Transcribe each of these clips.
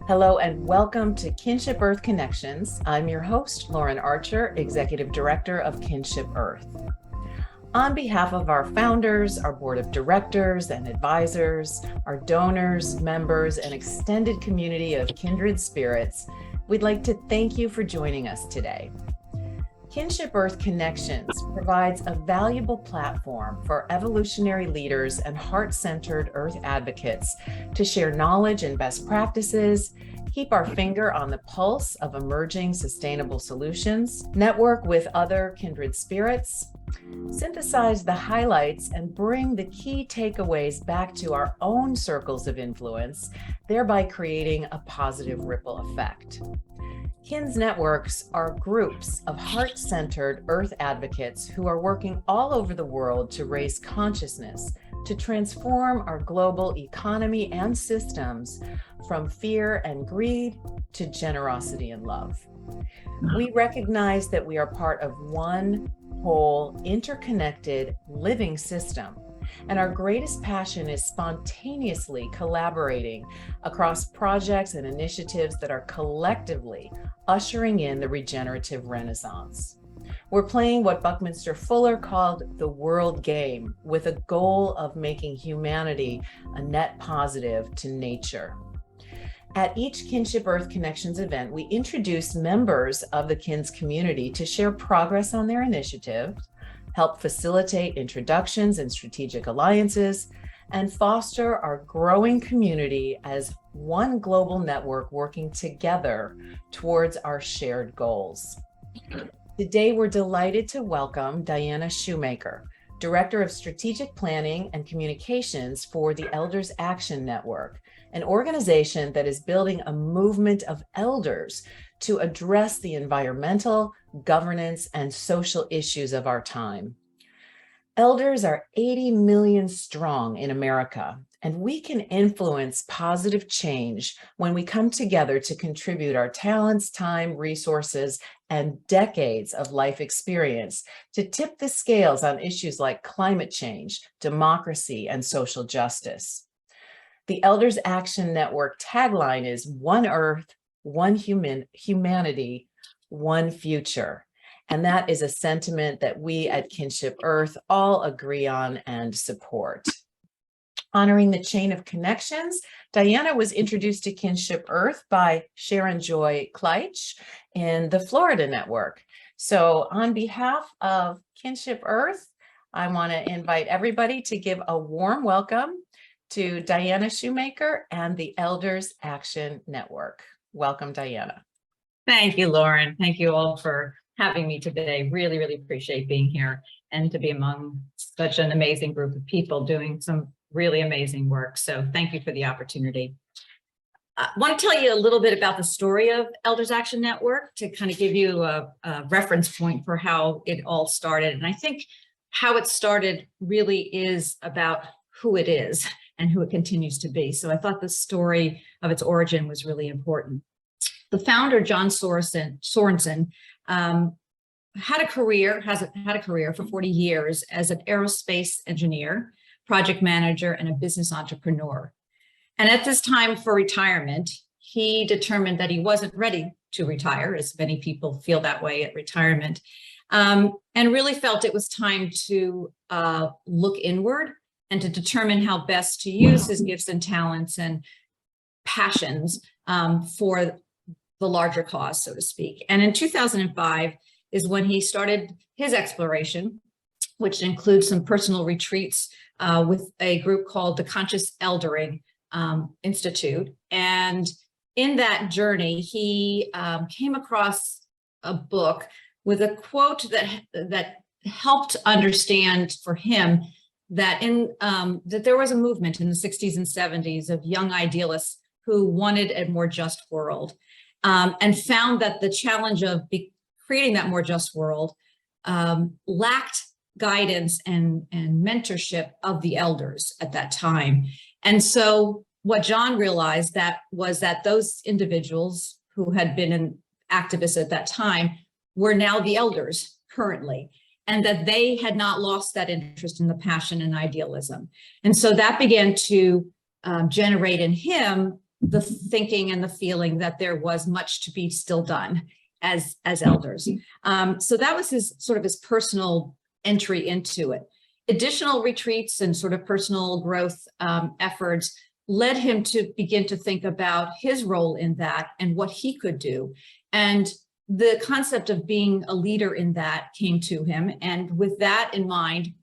Hello and welcome to Kinship Earth Connections. I'm your host, Lauren Archer, Executive Director of Kinship Earth. On behalf of our founders, our board of directors and advisors, our donors, members, and extended community of kindred spirits, we'd like to thank you for joining us today. Kinship Earth Connections provides a valuable platform for evolutionary leaders and heart-centered Earth advocates to share knowledge and best practices, keep our finger on the pulse of emerging sustainable solutions, network with other kindred spirits, synthesize the highlights and bring the key takeaways back to our own circles of influence, thereby creating a positive ripple effect. KINS networks are groups of heart-centered Earth advocates who are working all over the world to raise consciousness, to transform our global economy and systems from fear and greed to generosity and love. We recognize that we are part of one whole, interconnected, living system. And our greatest passion is spontaneously collaborating across projects and initiatives that are collectively ushering in the regenerative renaissance. We're playing what Buckminster Fuller called the world game, with a goal of making humanity a net positive to nature. At each Kinship Earth Connections event, we introduce members of the KINS community to share progress on their initiatives, help facilitate introductions and strategic alliances, and foster our growing community as one global network working together towards our shared goals. Today, we're delighted to welcome Diana Shoemaker, Director of Strategic Planning and Communications for the Elders Action Network, an organization that is building a movement of elders to address the environmental, governance, and social issues of our time. Elders are 80 million strong in America, and we can influence positive change when we come together to contribute our talents, time, resources, and decades of life experience to tip the scales on issues like climate change, democracy, and social justice. The Elders Action Network tagline is "One Earth, one humanity, one future." And that is a sentiment that we at Kinship Earth all agree on and support. Honoring the chain of connections, Diana was introduced to Kinship Earth by Sharon Joy Kleitch in the Florida network. So on behalf of Kinship Earth, I want to invite everybody to give a warm welcome to Diana Shoemaker and the Elders Action Network. Welcome, Diana. Thank you, Lauren. Thank you all for having me today. Really, really appreciate being here and to be among such an amazing group of people doing some really amazing work. So thank you for the opportunity. I want to tell you a little bit about the story of Elders Action Network to kind of give you a reference point for how it all started. And I think how it started really is about who it is and who it continues to be. So I thought the story of its origin was really important. The founder, John Sorensen, had a career for 40 years as an aerospace engineer, project manager, and a business entrepreneur. And at this time for retirement, he determined that he wasn't ready to retire, as many people feel that way at retirement, and really felt it was time to look inward and to determine how best to use his gifts and talents and passions for the larger cause, so to speak. And in 2005 is when he started his exploration, which includes some personal retreats with a group called the Conscious Eldering Institute. And in that journey, he came across a book with a quote that helped understand for him that that there was a movement in the 60s and 70s of young idealists who wanted a more just world. And found that the challenge of creating that more just world lacked guidance and mentorship of the elders at that time. And so what John realized was that those individuals who had been activists at that time were now the elders currently, and that they had not lost that interest in the passion and idealism. And so that began to generate in him the thinking and the feeling that there was much to be still done as elders. So that was his personal entry into it. Additional retreats and sort of personal growth efforts led him to begin to think about his role in that and what he could do. And the concept of being a leader in that came to him. And with that in mind,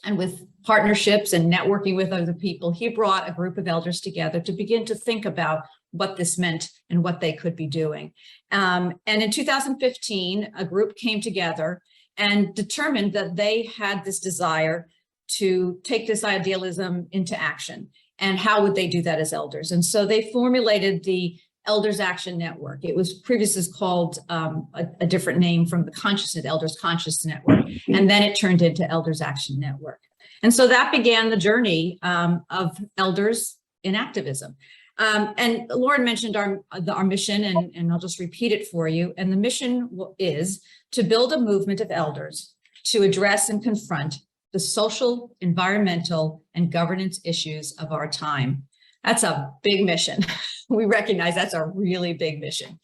and with partnerships and networking with other people, he brought a group of elders together to begin to think about what this meant and what they could be doing. And in 2015, a group came together and determined that they had this desire to take this idealism into action. And how would they do that as elders? And so they formulated the Elders Action Network. It was previously called a different name from the Elders Conscious Network. And then it turned into Elders Action Network. And so that began the journey of elders in activism. And Lauren mentioned our mission, and I'll just repeat it for you. And the mission is to build a movement of elders to address and confront the social, environmental, and governance issues of our time. That's a big mission. We recognize that's a really big mission,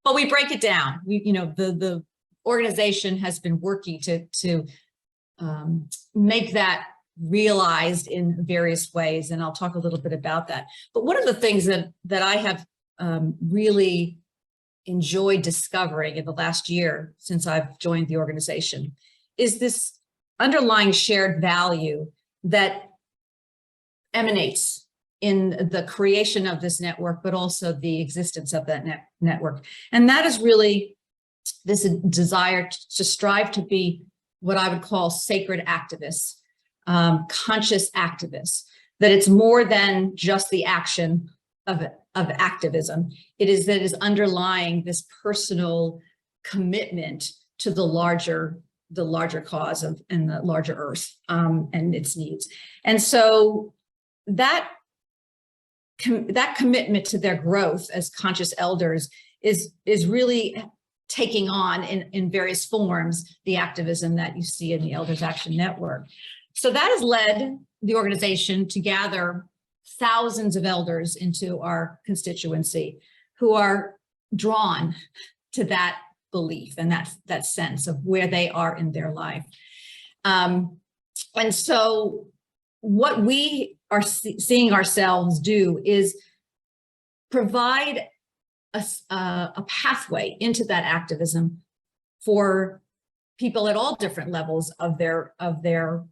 but we break it down. The organization has been working to make that realized in various ways, and I'll talk a little bit about that. But one of the things that I have really enjoyed discovering in the last year since I've joined the organization is this underlying shared value that emanates in the creation of this network, but also the existence of that network. And that is really this desire to strive to be what I would call sacred activists, conscious activists, that it's more than just the action of activism. It is underlying this personal commitment to the larger cause and the larger earth and its needs. And so that commitment to their growth as conscious elders is really taking on in various forms the activism that you see in the Elders Action Network. So that has led the organization to gather thousands of elders into our constituency who are drawn to that belief and that sense of where they are in their life. And so what we are seeing ourselves do is provide a pathway into that activism for people at all different levels of their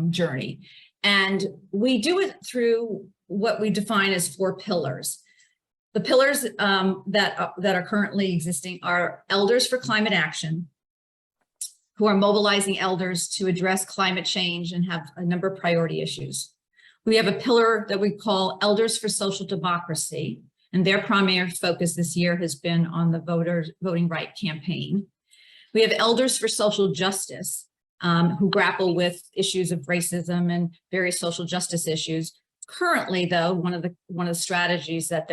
journey. And we do it through what we define as 4 pillars. The pillars that are currently existing are Elders for Climate Action, who are mobilizing elders to address climate change and have a number of priority issues. We have a pillar that we call Elders for Social Democracy, and their primary focus this year has been on the voting right campaign. We have Elders for Social Justice, who grapple with issues of racism and various social justice issues. Currently, though, one of the strategies that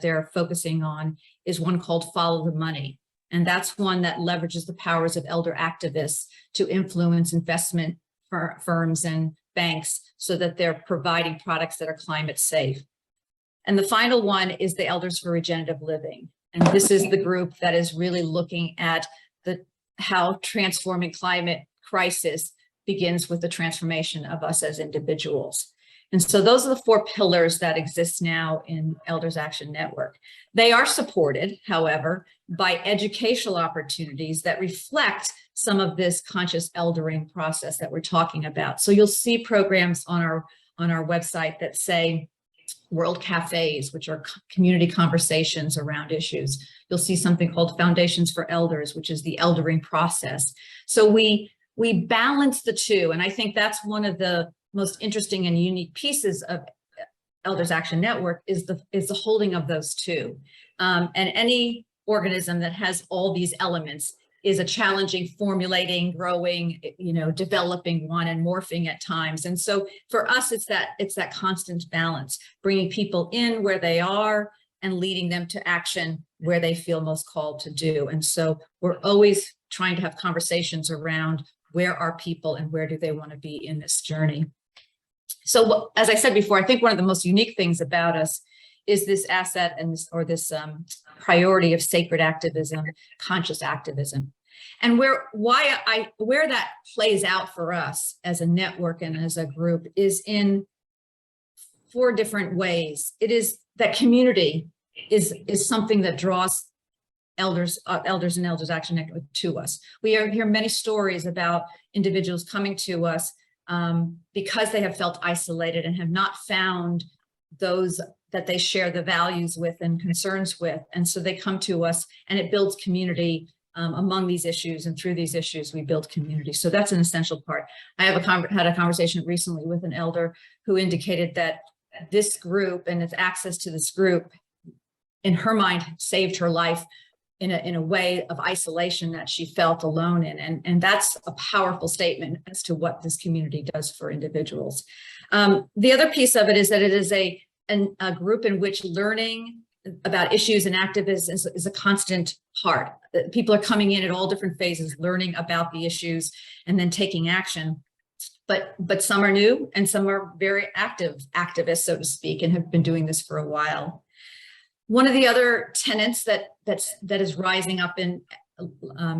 they're focusing on is one called Follow the Money. And that's one that leverages the powers of elder activists to influence investment firms and banks so that they're providing products that are climate safe. And the final one is the Elders for Regenerative Living. And this is the group that is really looking at how transforming climate crisis begins with the transformation of us as individuals. And so those are the 4 pillars that exist now in Elders Action Network. They are supported, however, by educational opportunities that reflect some of this conscious eldering process that we're talking about. So you'll see programs on our website that say World Cafes, which are community conversations around issues. You'll see something called Foundations for Elders, which is the eldering process. So we balance the two, and I think that's one of the most interesting and unique pieces of Elders Action Network is the holding of those two. And any organism that has all these elements is a challenging, formulating, growing, developing one and morphing at times. And so for us, it's that constant balance, bringing people in where they are and leading them to action where they feel most called to do. And so we're always trying to have conversations around where are people and where do they want to be in this journey. So as I said before, I think one of the most unique things about us is this asset and this priority of sacred activism, conscious activism. And where that plays out for us as a network and as a group is in 4 different ways. It is that community is something that draws elders and Elders Action Network to us. We hear many stories about individuals coming to us because they have felt isolated and have not found those that they share the values with and concerns with. And so they come to us, and it builds community among these issues, and through these issues, we build community. So that's an essential part. I have had a conversation recently with an elder who indicated that this group and its access to this group, in her mind, saved her life in a way of isolation that she felt alone in. And that's a powerful statement as to what this community does for individuals. The other piece of it is that it is a group in which learning about issues and activism is a constant part. People are coming in at all different phases, learning about the issues and then taking action. But some are new and some are very active activists, so to speak, and have been doing this for a while. One of the other tenets that is rising up in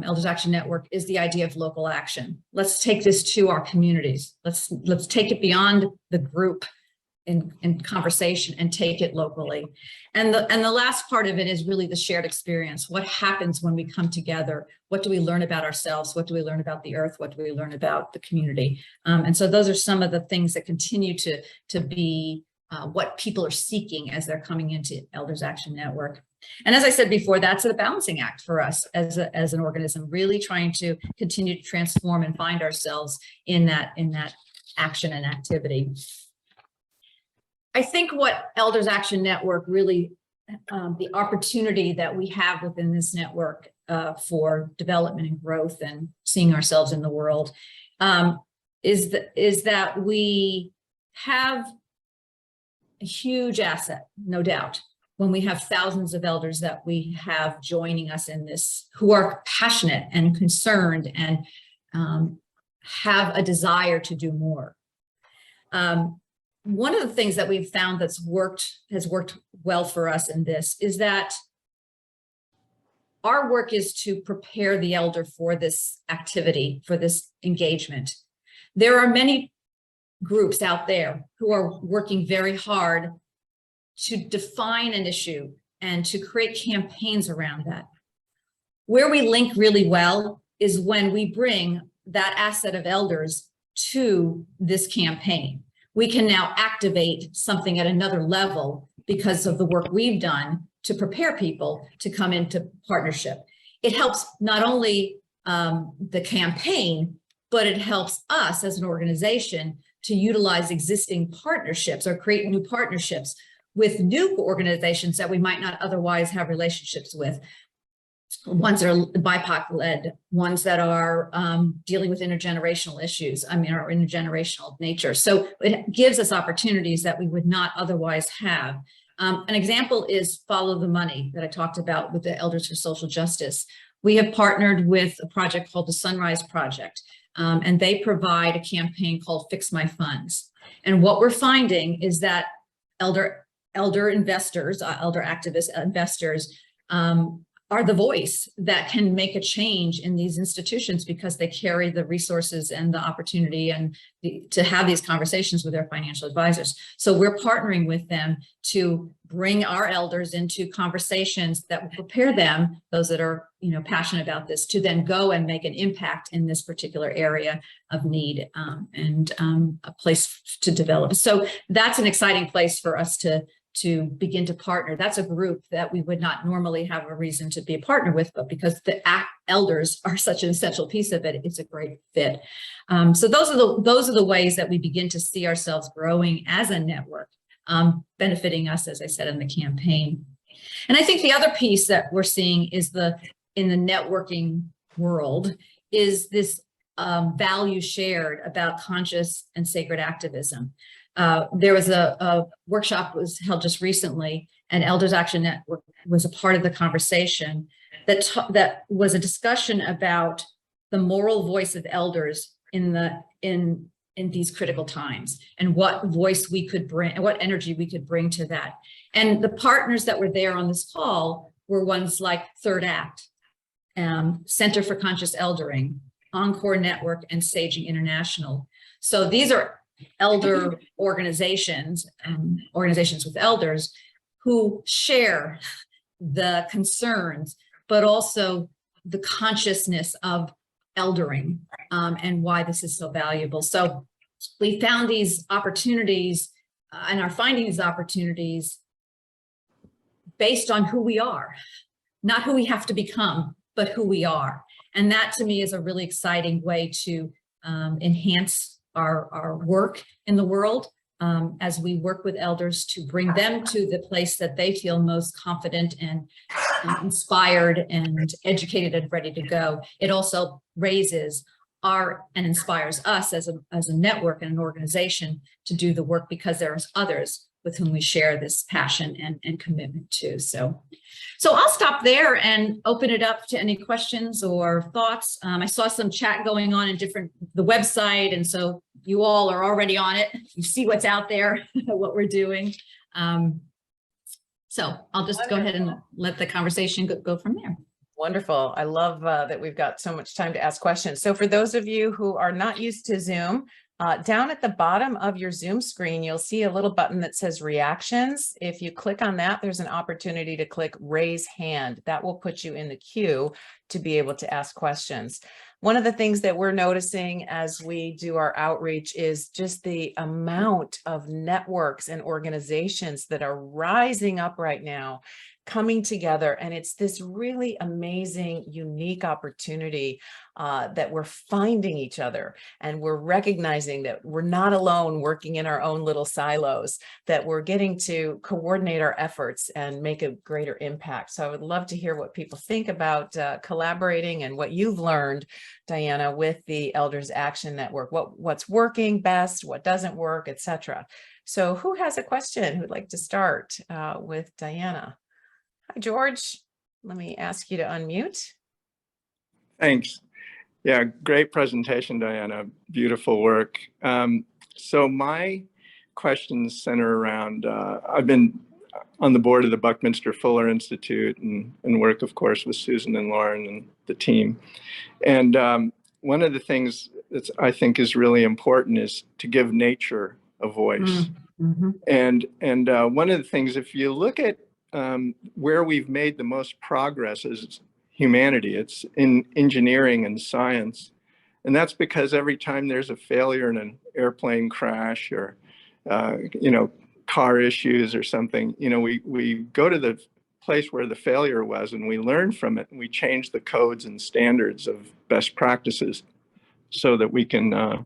Elders Action Network is the idea of local action. Let's take this to our communities. Let's take it beyond the group in conversation and take it locally. And the last part of it is really the shared experience. What happens when we come together? What do we learn about ourselves? What do we learn about the earth? What do we learn about the community? And so those are some of the things that continue to be what people are seeking as they're coming into Elders Action Network. And as I said before, that's a balancing act for us as an organism, really trying to continue to transform and find ourselves in that action and activity. I think what Elders Action Network really, the opportunity that we have within this network for development and growth and seeing ourselves in the world is that we have a huge asset, no doubt, when we have thousands of elders that we have joining us in this, who are passionate and concerned and have a desire to do more. One of the things that we've found has worked well for us in this is that our work is to prepare the elder for this activity, for this engagement. There are many groups out there who are working very hard to define an issue and to create campaigns around that. Where we link really well is when we bring that asset of elders to this campaign. We can now activate something at another level because of the work we've done to prepare people to come into partnership. It helps not only the campaign, but it helps us as an organization to utilize existing partnerships or create new partnerships with new organizations that we might not otherwise have relationships with. Ones that are BIPOC-led, ones that are dealing with intergenerational issues, or intergenerational nature. So it gives us opportunities that we would not otherwise have. An example is Follow the Money that I talked about with the Elders for Social Justice. We have partnered with a project called the Sunrise Project, and they provide a campaign called Fix My Funds. And what we're finding is that elder investors, elder activist investors, are the voice that can make a change in these institutions because they carry the resources and the opportunity and to have these conversations with their financial advisors. So we're partnering with them to bring our elders into conversations that will prepare them, those that are passionate about this, to then go and make an impact in this particular area of need and a place to develop. So that's an exciting place for us to begin to partner. That's a group that we would not normally have a reason to be a partner with, but because the elders are such an essential piece of it, it's a great fit. So those are the ways that we begin to see ourselves growing as a network, benefiting us, as I said, in the campaign. And I think the other piece that we're seeing is in the networking world is this value shared about conscious and sacred activism. There was a workshop was held just recently, and Elders Action Network was a part of the conversation that was a discussion about the moral voice of elders in in these critical times, and what voice we could bring and what energy we could bring to that. And the partners that were there on this call were ones like Third Act, Center for Conscious Eldering, Encore Network, and Saging International. So these are elder organizations, organizations with elders who share the concerns, but also the consciousness of eldering, and why this is so valuable. So we found these opportunities and are finding these opportunities based on who we are, not who we have to become, but who we are. And that to me is a really exciting way to enhance our work in the world, as we work with elders to bring them to the place that they feel most confident and inspired and educated and ready to go. It also raises and inspires us as a network and an organization to do the work, because there's others with whom we share this passion and commitment to. So I'll stop there and open it up to any questions or thoughts. I saw some chat going on in the website, and so you all are already on it. You see what's out there, what we're doing. So I'll just go ahead and let the conversation go from there. Wonderful. I love that we've got so much time to ask questions. So for those of you who are not used to Zoom, down at the bottom of your Zoom screen, you'll see a little button that says reactions. If you click on that, there's an opportunity to click raise hand. That will put you in the queue to be able to ask questions. One of the things that we're noticing as we do our outreach is just the amount of networks and organizations that are rising up right now, coming together. And it's this really amazing, unique opportunity that we're finding each other, and we're recognizing that we're not alone working in our own little silos, that we're getting to coordinate our efforts and make a greater impact. So I would love to hear what people think about collaborating and what you've learned, Diana, with the Elders Action Network, what's working best, what doesn't work, etc. So who has a question who'd like to start with Diana? Hi, George. Let me ask you to unmute. Thanks. Yeah, great presentation, Diana. Beautiful work. So my questions center around, I've been on the board of the Buckminster Fuller Institute and work, of course, with Susan and Lauren and the team. And one of the things that I think is really important is to give nature a voice. Mm-hmm. And one of the things, if you look at where we've made the most progress as humanity, it's in engineering and science. And that's because every time there's a failure in an airplane crash or, car issues or something, we go to the place where the failure was and we learn from it, and we change the codes and standards of best practices so that we can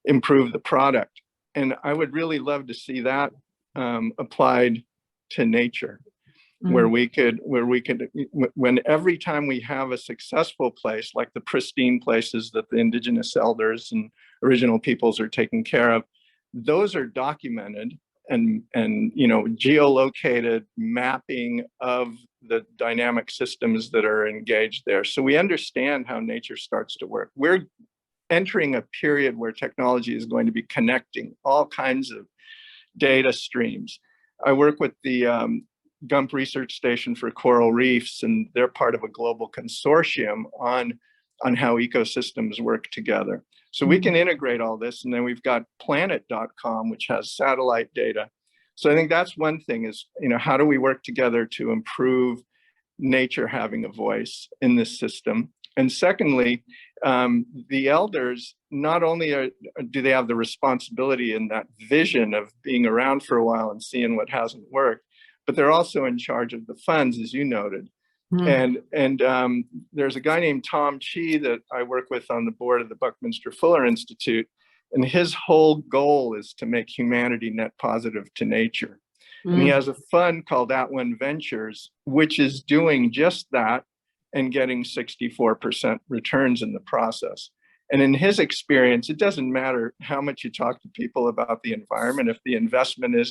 improve the product. And I would really love to see that applied to nature. Where we could, when every time we have a successful place, like the pristine places that the indigenous elders and original peoples are taking care of, those are documented and geolocated mapping of the dynamic systems that are engaged there. So we understand how nature starts to work. We're entering a period where technology is going to be connecting all kinds of data streams. I work with the Gump Research Station for Coral Reefs, and they're part of a global consortium on how ecosystems work together. So we can integrate all this, and then we've got planet.com, which has satellite data. So I think that's one thing is, how do we work together to improve nature having a voice in this system? And secondly, the elders, not only do they have the responsibility and that vision of being around for a while and seeing what hasn't worked, but they're also in charge of the funds, as you noted. And there's a guy named Tom Chi that I work with on the board of the Buckminster Fuller Institute, and his whole goal is to make humanity net positive to nature. And he has a fund called At One Ventures, which is doing just that and getting 64% returns in the process. And in his experience, it doesn't matter how much you talk to people about the environment. If the investment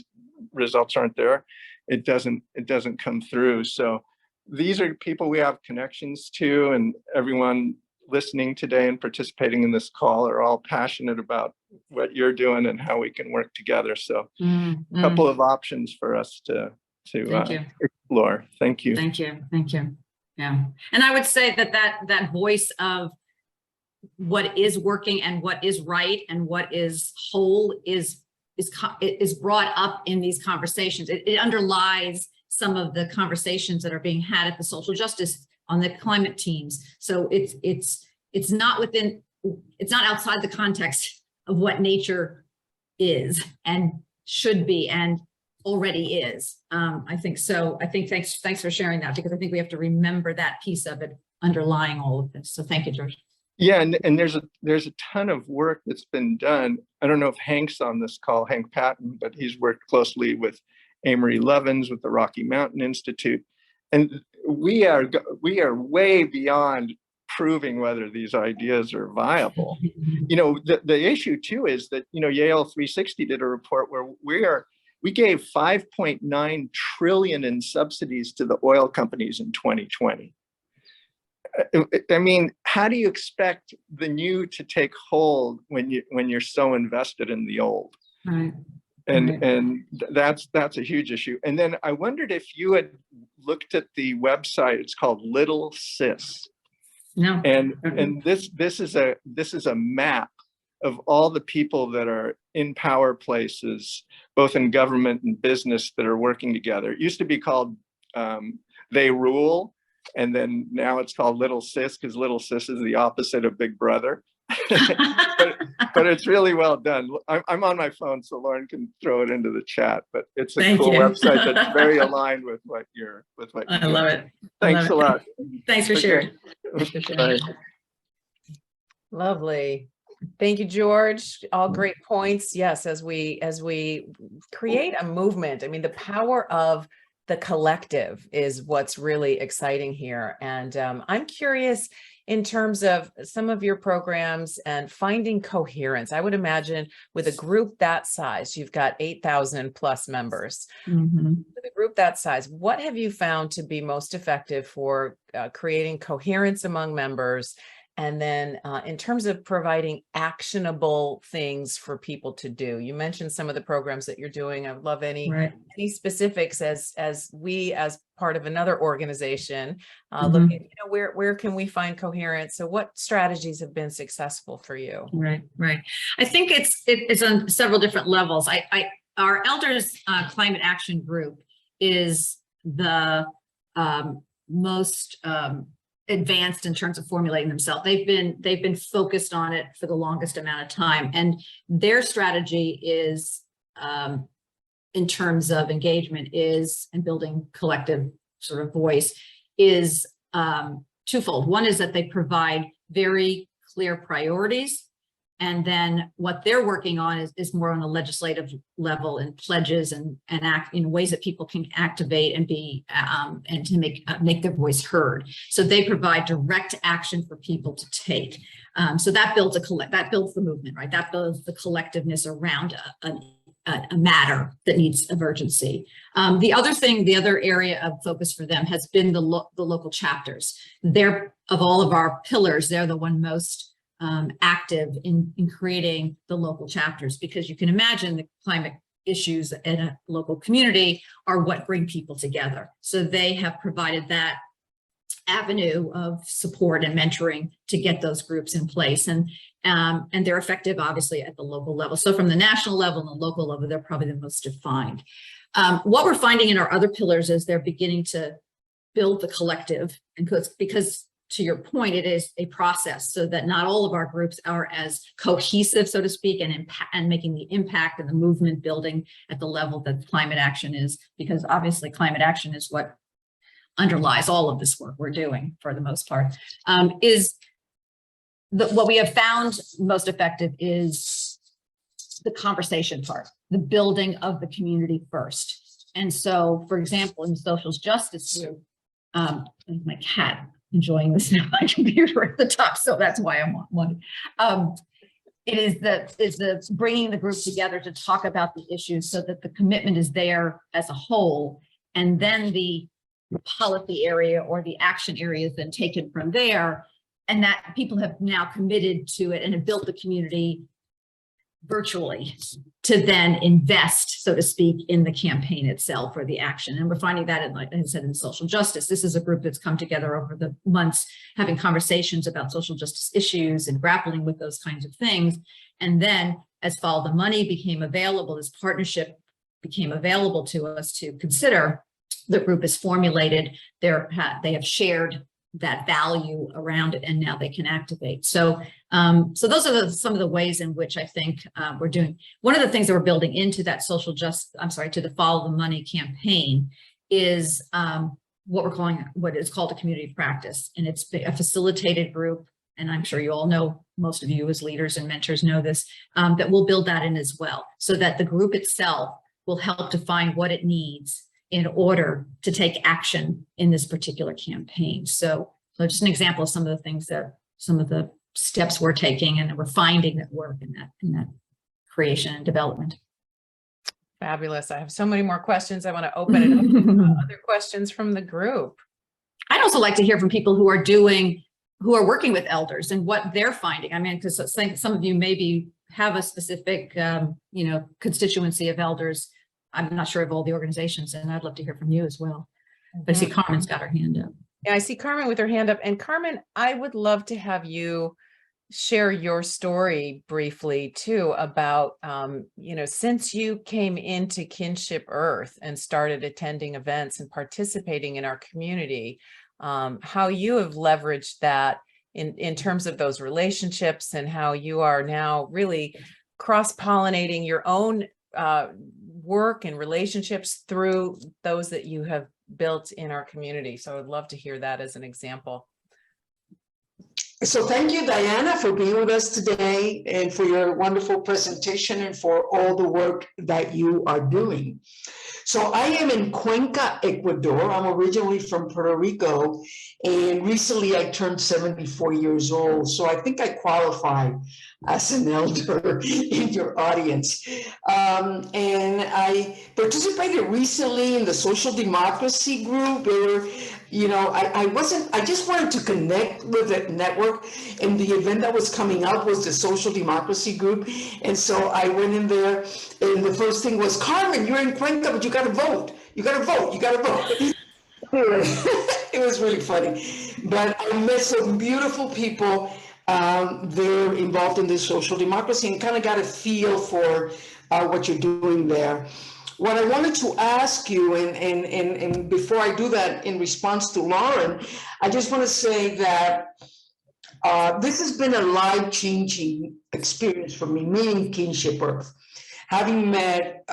results aren't there, it doesn't come through. So these are people we have connections to, and everyone listening today and participating in this call are all passionate about what you're doing and how we can work together. So a couple of options for us to explore. Thank you. Thank you. Thank you. Yeah. And I would say that voice of what is working and what is right and what is whole is brought up in these conversations. It underlies some of the conversations that are being had at the social justice on the climate teams. So it's not outside the context of what nature is and should be and already is. I think so. I think thanks for sharing that, because I think we have to remember that piece of it underlying all of this. So thank you, George. Yeah, and there's a ton of work that's been done. I don't know if Hank's on this call, Hank Patton, but he's worked closely with Amory Levins with the Rocky Mountain Institute, and we are way beyond proving whether these ideas are viable. You know, the issue too is that, you know, Yale 360 did a report where we gave 5.9 trillion in subsidies to the oil companies in 2020. I mean, how do you expect the new to take hold when you're so invested in the old? Right. And that's a huge issue. And then I wondered if you had looked at the website. It's called Little Sis. No. And this is a map of all the people that are in power places, both in government and business, that are working together. It used to be called They Rule. And then now it's called Little Sis, because Little Sis is the opposite of Big Brother. but it's really well done. I'm on my phone, so Lauren can throw it into the chat. But it's a cool website that's very aligned with what you're I love it. Thanks a lot. Thanks for sharing. Lovely. Thank you, George. All great points. Yes, as we create a movement, I mean, the power of the collective is what's really exciting here. And I'm curious in terms of some of your programs and finding coherence. I would imagine with a group that size, you've got 8,000 plus members. With a group that size, what have you found to be most effective for creating coherence among members? And then in terms of providing actionable things for people to do, you mentioned some of the programs that you're doing. I would love any specifics as we, as part of another organization, look at, you know, where can we find coherence? So what strategies have been successful for you? Right. I think it's on several different levels. Our Elders Climate Action Group is the most advanced in terms of formulating themselves. They've been focused on it for the longest amount of time, and their strategy is in terms of engagement and building collective sort of voice is twofold. One is that they provide very clear priorities, and then what they're working on is more on a legislative level and pledges and act in ways that people can activate and be and to make their voice heard. So they provide direct action for people to take. So that builds the movement, right? That builds the collectiveness around a matter that needs of urgency. The other area of focus for them has been the local chapters. They're, of all of our pillars, they're the one most active in creating the local chapters, because you can imagine the climate issues in a local community are what bring people together. So they have provided that avenue of support and mentoring to get those groups in place, and they're effective obviously at the local level. So from the national level and the local level, they're probably the most defined. What we're finding in our other pillars is they're beginning to build the collective, and because to your point, it is a process, so that not all of our groups are as cohesive, so to speak, and making the impact and the movement building at the level that climate action is, because obviously climate action is what underlies all of this work we're doing for the most part. What we have found most effective is the conversation part, the building of the community first. And so, for example, in the social justice group, my cat enjoying this now, my computer at the top, so that's why I'm on. It is the bringing the group together to talk about the issues, so that the commitment is there as a whole, and then the policy area or the action area is then taken from there and that people have now committed to it and have built the community virtually to then invest, so to speak, in the campaign itself or the action. And we're finding that in, like I said, in social justice. This is a group that's come together over the months, having conversations about social justice issues and grappling with those kinds of things. And then as Follow the Money became available, this partnership became available to us to consider, the group is formulated, they have shared that value around it, and now they can activate. So those are some of the ways in which I think we're doing. One of the things that we're building into that to the Follow the Money campaign is what is called a community practice. And it's a facilitated group. And I'm sure you all know, most of you as leaders and mentors know this, that we'll build that in as well, so that the group itself will help define what it needs in order to take action in this particular campaign. So just an example of some of the steps we're taking and that we're finding that work in that creation and development. Fabulous. I have so many more questions. I want to open it up to other questions from the group. I'd also like to hear from people who are working with elders and what they're finding. I mean, because some of you maybe have a specific, constituency of elders. I'm not sure of all the organizations, and I'd love to hear from you as well. But I see Carmen's got her hand up. Yeah, I see Carmen with her hand up. And Carmen, I would love to have you share your story briefly too about, since you came into Kinship Earth and started attending events and participating in our community, how you have leveraged that in terms of those relationships, and how you are now really cross-pollinating your own work and relationships through those that you have built in our community. So I would love to hear that as an example. So thank you, Diana, for being with us today and for your wonderful presentation and for all the work that you are doing. So I am in Cuenca, Ecuador. I'm originally from Puerto Rico, and recently I turned 74 years old. So I think I qualify as an elder in your audience. And I participated recently in the social democracy group. I just wanted to connect with the network, and the event that was coming up was the social democracy group. And so I went in there, and the first thing was, Carmen, you're in Cuenca, but you got to vote. You got to vote. You got to vote. It was really funny. But I met some beautiful people. They're involved in this social democracy, and kind of got a feel for what you're doing there. What I wanted to ask you, and before I do that in response to Lauren, I just want to say that this has been a life-changing experience for me, meaning Kinship Earth. Having met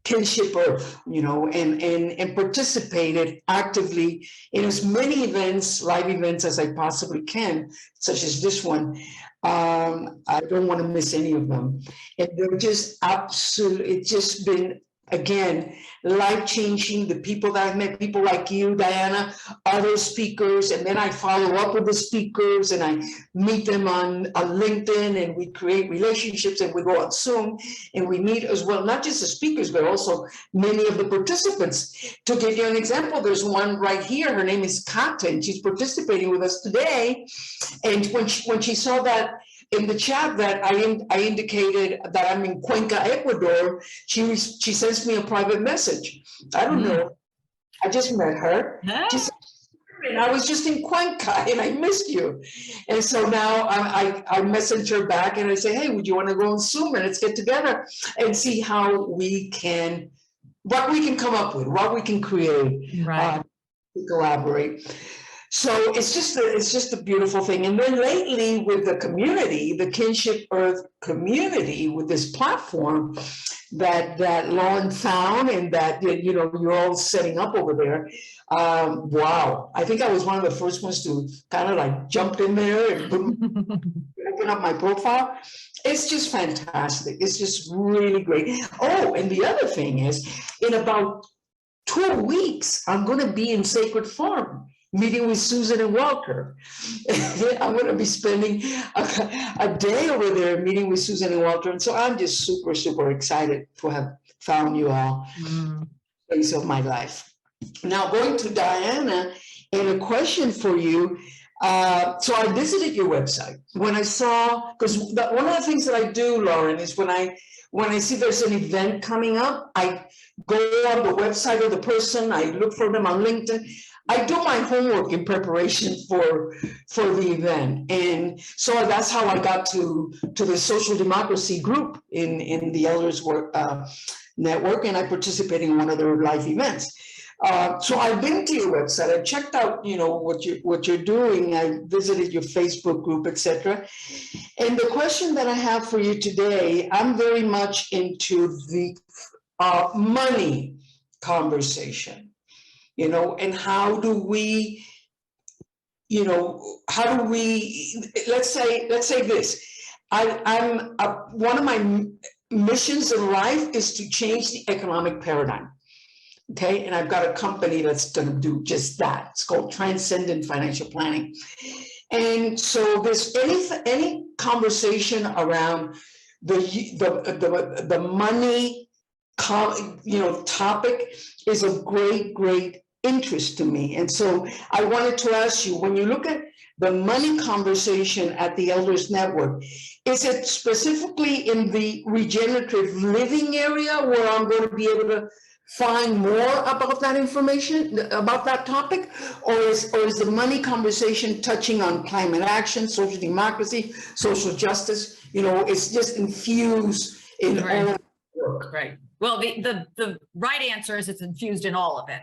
Kinship Earth, and participated actively in as many events, live events, as I possibly can, such as this one. I don't want to miss any of them. And they're just it's just been, again, life-changing. The people that I've met, people like you, Diana, other speakers, and then I follow up with the speakers and I meet them on LinkedIn, and we create relationships, and we go on Zoom and we meet as well, not just the speakers, but also many of the participants. To give you an example, there's one right here. Her name is Kata, and she's participating with us today. And when she saw that in the chat that I indicated that I'm in Cuenca, Ecuador, she sends me a private message. I don't know. I just met her. She said, and I was just in Cuenca and I missed you. And so now I message her back and I say, hey, would you want to go on Zoom and let's get together and see how what we can come up with, what we can create, Right. to collaborate. So it's just a beautiful thing. And then lately with the community, the Kinship Earth community, with this platform that Lauren found and that you're all setting up over there. Wow. I think I was one of the first ones to kind of like jump in there and open up my profile. It's just fantastic. It's just really great. Oh, and the other thing is, in about 2 weeks, I'm going to be in Sacred Farm, meeting with Susan and Walker. I'm going to be spending a day over there meeting with Susan and Walker. And so I'm just super, super excited to have found you all. Place of my life. Now going to Diana, and a question for you. So I visited your website when I saw, because one of the things that I do, Lauren, is when I see there's an event coming up, I go on the website of the person, I look for them on LinkedIn. I do my homework in preparation for the event. And so that's how I got to the social democracy group in the Elders Network, and I participated in one of their live events. So I've been to your website, I checked out, what you're doing, I visited your Facebook group, etc. And the question that I have for you today, I'm very much into the money conversation, and how do we, let's say this, I'm one of my missions in life is to change the economic paradigm. Okay, and I've got a company that's going to do just that. It's called Transcendent Financial Planning. And so there's any conversation around the money, topic is of great interest to me. And so I wanted to ask you, when you look at the money conversation at the Elders Network, is it specifically in the regenerative living area where I'm going to be able to find more about that information, about that topic, or is the money conversation touching on climate action, social democracy, social justice? It's just infused in all of the work. Right. Well, the right answer is it's infused in all of it.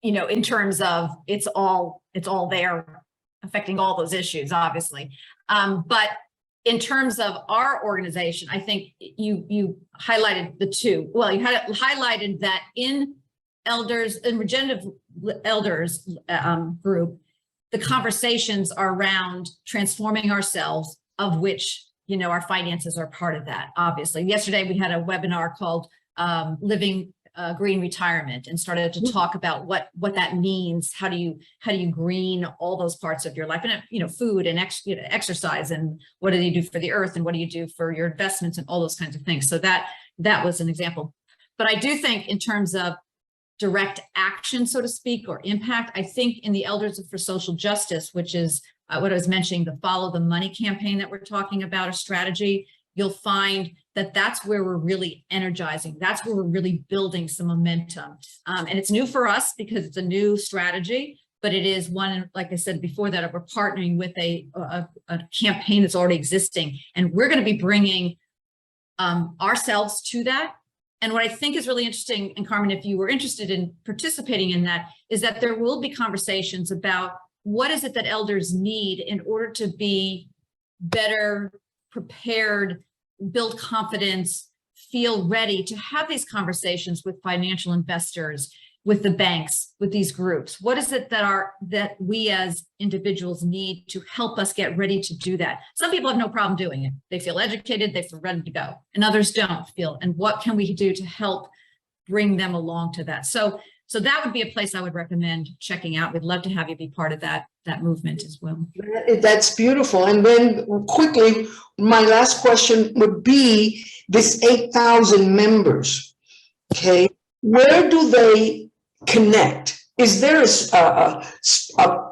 In terms of it's all there, affecting all those issues, obviously. But in terms of our organization, I think you highlighted the two. Well, you had highlighted that in regenerative elders group, the conversations are around transforming ourselves, of which, our finances are part of that, obviously. Yesterday, we had a webinar called Living Green Retirement, and started to talk about what that means. How do you green all those parts of your life, and food and exercise, and what do you do for the earth, and what do you do for your investments, and all those kinds of things. So that was an example. But I do think in terms of direct action, so to speak, or impact, I think in the Elders for Social Justice, which is what I was mentioning, the Follow the Money campaign that we're talking about, a strategy, you'll find that that's where we're really energizing. That's where we're really building some momentum. And it's new for us because it's a new strategy, but it is one, like I said before, that we're partnering with a campaign that's already existing. And we're going to be bringing ourselves to that. And what I think is really interesting, and Carmen, if you were interested in participating in that, is that there will be conversations about what is it that elders need in order to be better prepared, build confidence, feel ready to have these conversations with financial investors, with the banks, with these groups. What is it that we as individuals need to help us get ready to do that? Some people have no problem doing it. They feel educated, they feel ready to go, and others don't feel. And what can we do to help bring them along to that? So that would be a place I would recommend checking out. We'd love to have you be part of that movement as well. That's beautiful. And then quickly, my last question would be this 8,000 members, okay? Where do they connect? Is there a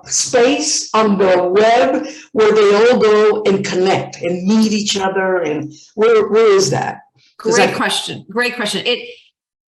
space on the web where they all go and connect and meet each other? And where is that? Great question.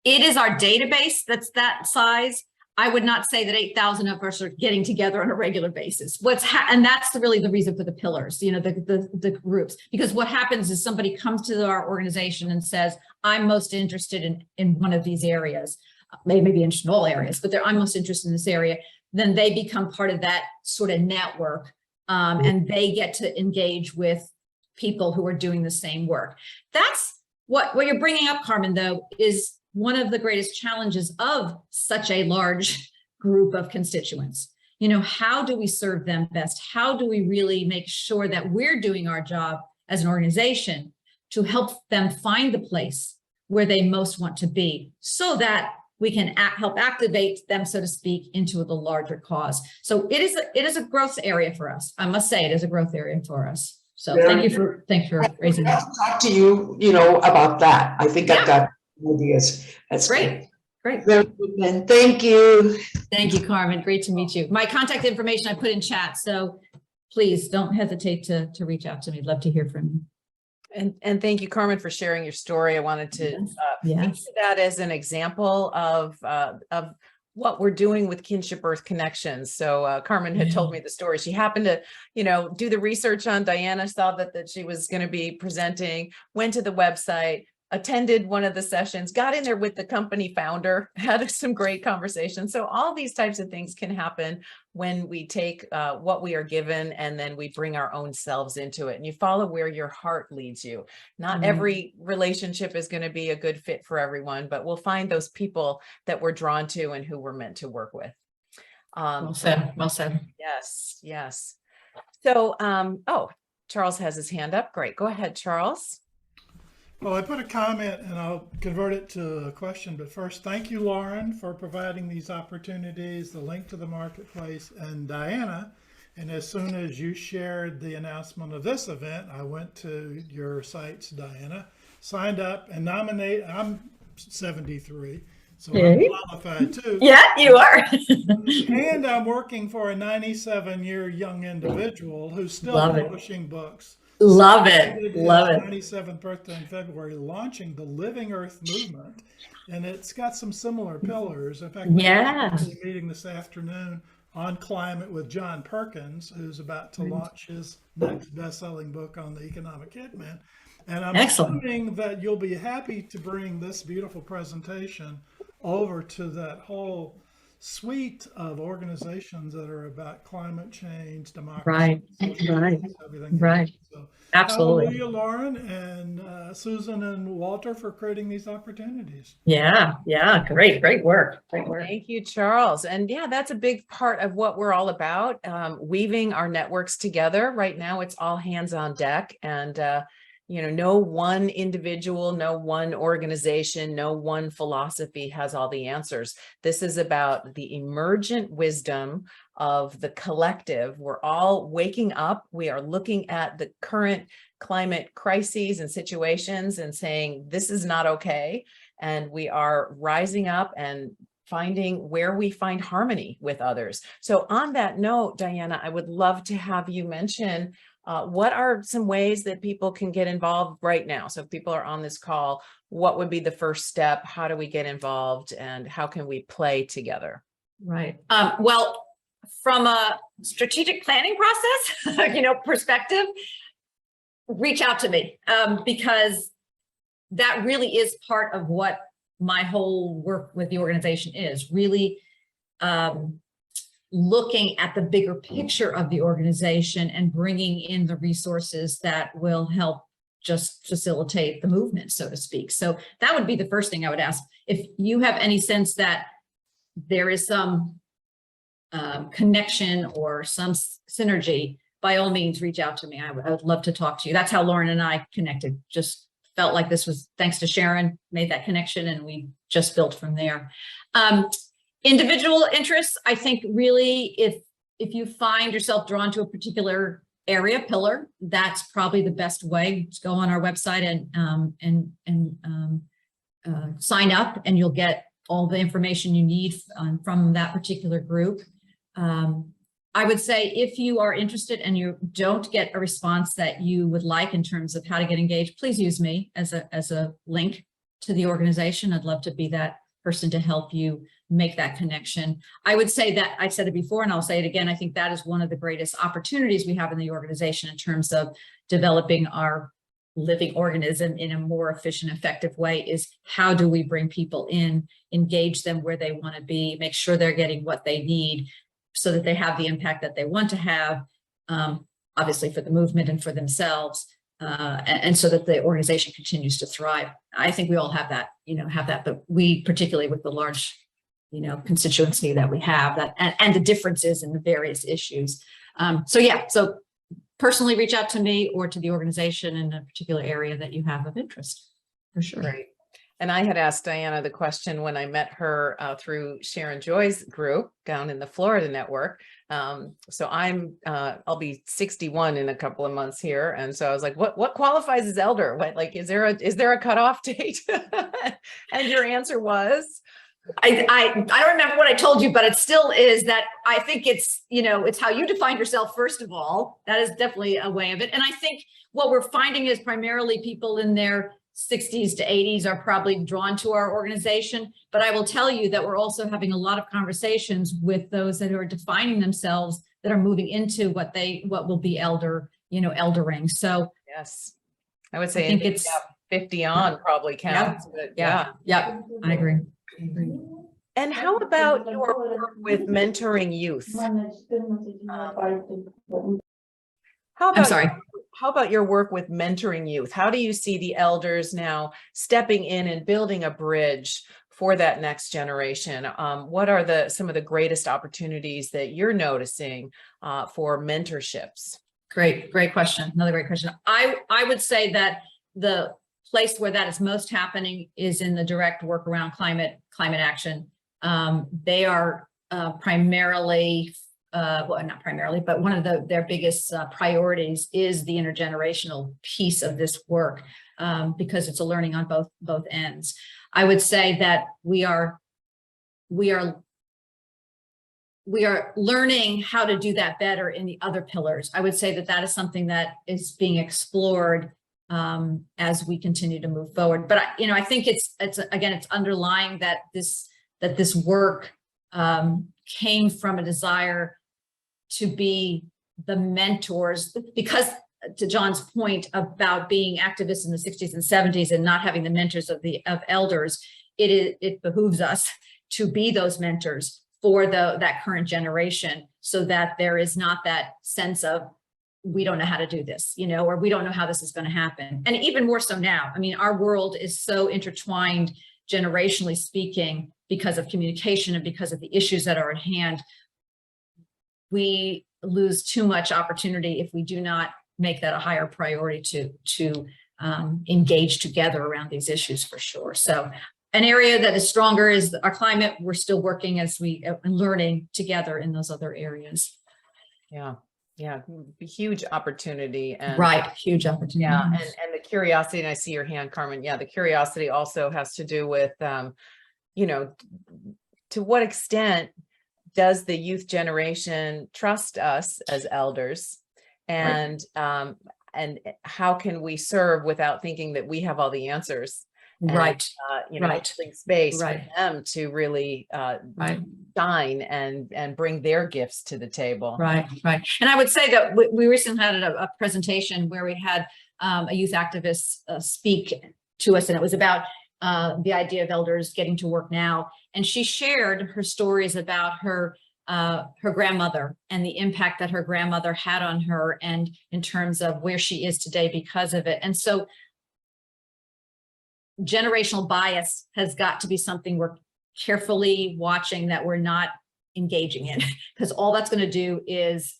It is our database that's that size. I would not say that 8,000 of us are getting together on a regular basis. And that's really the reason for the pillars, the groups, because what happens is somebody comes to our organization and says, I'm most interested in one of these areas, maybe interested in all areas, but I'm most interested in this area. Then they become part of that sort of network, and they get to engage with people who are doing the same work. That's what you're bringing up, Carmen, though, is one of the greatest challenges of such a large group of constituents. How do we serve them best? How do we really make sure that we're doing our job as an organization to help them find the place where they most want to be, so that we can help activate them, so to speak, into the larger cause. So it is a growth area for us. I must say it is a growth area for us. So thank you for raising that. I'll talk to you, about that. I think I've got ideas. That's great. Great. Very good, then. Thank you. Thank you, Carmen. Great to meet you. My contact information I put in chat. So please don't hesitate to reach out to me. I'd love to hear from you. And thank you, Carmen, for sharing your story. I wanted to Yes. feature that as an example of what we're doing with Kinship Earth Connections. So Carmen had told me the story. She happened to, do the research on Diana, saw that she was going to be presenting, went to the website, attended one of the sessions, got in there with the company founder, had some great conversations. So all these types of things can happen when we take what we are given and then we bring our own selves into it, and you follow where your heart leads you. Not every relationship is going to be a good fit for everyone, but we'll find those people that we're drawn to and who we're meant to work with. Well said. Well said. Yes, yes. So, oh, Charles has his hand up. Great. Go ahead, Charles. Well, I put a comment and I'll convert it to a question, but first, thank you, Lauren, for providing these opportunities, the link to the marketplace, and Diana. And as soon as you shared the announcement of this event, I went to your sites, Diana, signed up and nominate. I'm 73, so I'm qualified too. Yeah, you are. And I'm working for a 97-year young individual who's still publishing books. Love it. Love it. 97th birthday in February, launching the Living Earth movement, and it's got some similar pillars. In fact, we're meeting this afternoon on climate with John Perkins, who's about to launch his next best-selling book on the economic hitman. And I'm assuming that you'll be happy to bring this beautiful presentation over to that whole suite of organizations that are about climate change, democracy, everything. Right. So, Absolutely. hallelujah, Lauren and Susan and Walter for creating these opportunities. Yeah. Great work. Great work. Thank you, Charles. And yeah, that's a big part of what we're all about, weaving our networks together. Right now, it's all hands on deck, and no one individual, no one organization, no one philosophy has all the answers. This is about the emergent wisdom of the collective. We're all waking up. We are looking at the current climate crises and situations and saying, this is not okay. And we are rising up and finding where we find harmony with others. So on that note, Diana, I would love to have you mention what are some ways that people can get involved right now? So if people are on this call, what would be the first step? How do we get involved, and how can we play together? Right. Well, from a strategic planning process, perspective, reach out to me because that really is part of what my whole work with the organization is, really looking at the bigger picture of the organization and bringing in the resources that will help just facilitate the movement, so to speak. So that would be the first thing I would ask. If you have any sense that there is some connection or some synergy, by all means, reach out to me. I would love to talk to you. That's how Lauren and I connected. Just felt like this was, thanks to Sharon, made that connection, and we just built from there. Individual interests, I think really if you find yourself drawn to a particular area, pillar, that's probably the best way. Just go on our website and sign up, and you'll get all the information you need from that particular group. I would say if you are interested and you don't get a response that you would like in terms of how to get engaged, please use me as a link to the organization. I'd love to be that person to help you make that connection. I would say that, I said it before and I'll say it again, I think that is one of the greatest opportunities we have in the organization in terms of developing our living organism in a more efficient, effective way, is how do we bring people in, engage them where they want to be, make sure they're getting what they need so that they have the impact that they want to have, obviously for the movement and for themselves, and so that the organization continues to thrive. I think we all have that, but we particularly with the large, constituency that we have, that and the differences in the various issues. So personally reach out to me or to the organization in a particular area that you have of interest, for sure. Right. And I had asked Diana the question when I met her through Sharon Joy's group down in the Florida network. So I'll be 61 in a couple of months here. And so I was like, what qualifies as elder? Is there a cutoff date? And your answer was, I don't remember what I told you, but it still is that I think it's, it's how you define yourself, first of all. That is definitely a way of it. And I think what we're finding is primarily people in their 60s to 80s are probably drawn to our organization. But I will tell you that we're also having a lot of conversations with those that are defining themselves, that are moving into what will be eldering. So Yes. I would say I think it's 50 on probably counts. But yeah. I agree. And how about your work with mentoring youth? I'm sorry. How about your work with mentoring youth? How do you see the elders now stepping in and building a bridge for that next generation? What are some of the greatest opportunities that you're noticing for mentorships? Great question. Another great question. I would say that the place where that is most happening is in the direct work around climate action. They are primarily, well, not primarily, but one of their biggest priorities is the intergenerational piece of this work, because it's a learning on both ends. I would say that we are learning how to do that better in the other pillars. I would say that is something that is being explored as we continue to move forward. But I think it's underlying that this work came from a desire to be the mentors, because to John's point about being activists in the 60s and 70s and not having the mentors of elders, it behooves us to be those mentors for that current generation, so that there is not that sense of, we don't know how to do this, or we don't know how this is going to happen. And even more so now. I mean, our world is so intertwined, generationally speaking, because of communication and because of the issues that are at hand. We lose too much opportunity if we do not make that a higher priority to engage together around these issues, for sure. So an area that is stronger is our climate. We're still working as learning together in those other areas. Yeah. Huge opportunity. And right. Huge opportunity. Yeah. And the curiosity, and I see your hand, Carmen. Yeah. The curiosity also has to do with, to what extent does the youth generation trust us as elders? And, and how can we serve without thinking that we have all the answers? And, right. Holding space for them to really shine and bring their gifts to the table. Right. And I would say that we recently had a presentation where we had a youth activist speak to us, and it was about the idea of elders getting to work now. And she shared her stories about her grandmother and the impact that her grandmother had on her, and in terms of where she is today because of it. And so generational bias has got to be something we're carefully watching, that we're not engaging in, because all that's going to do is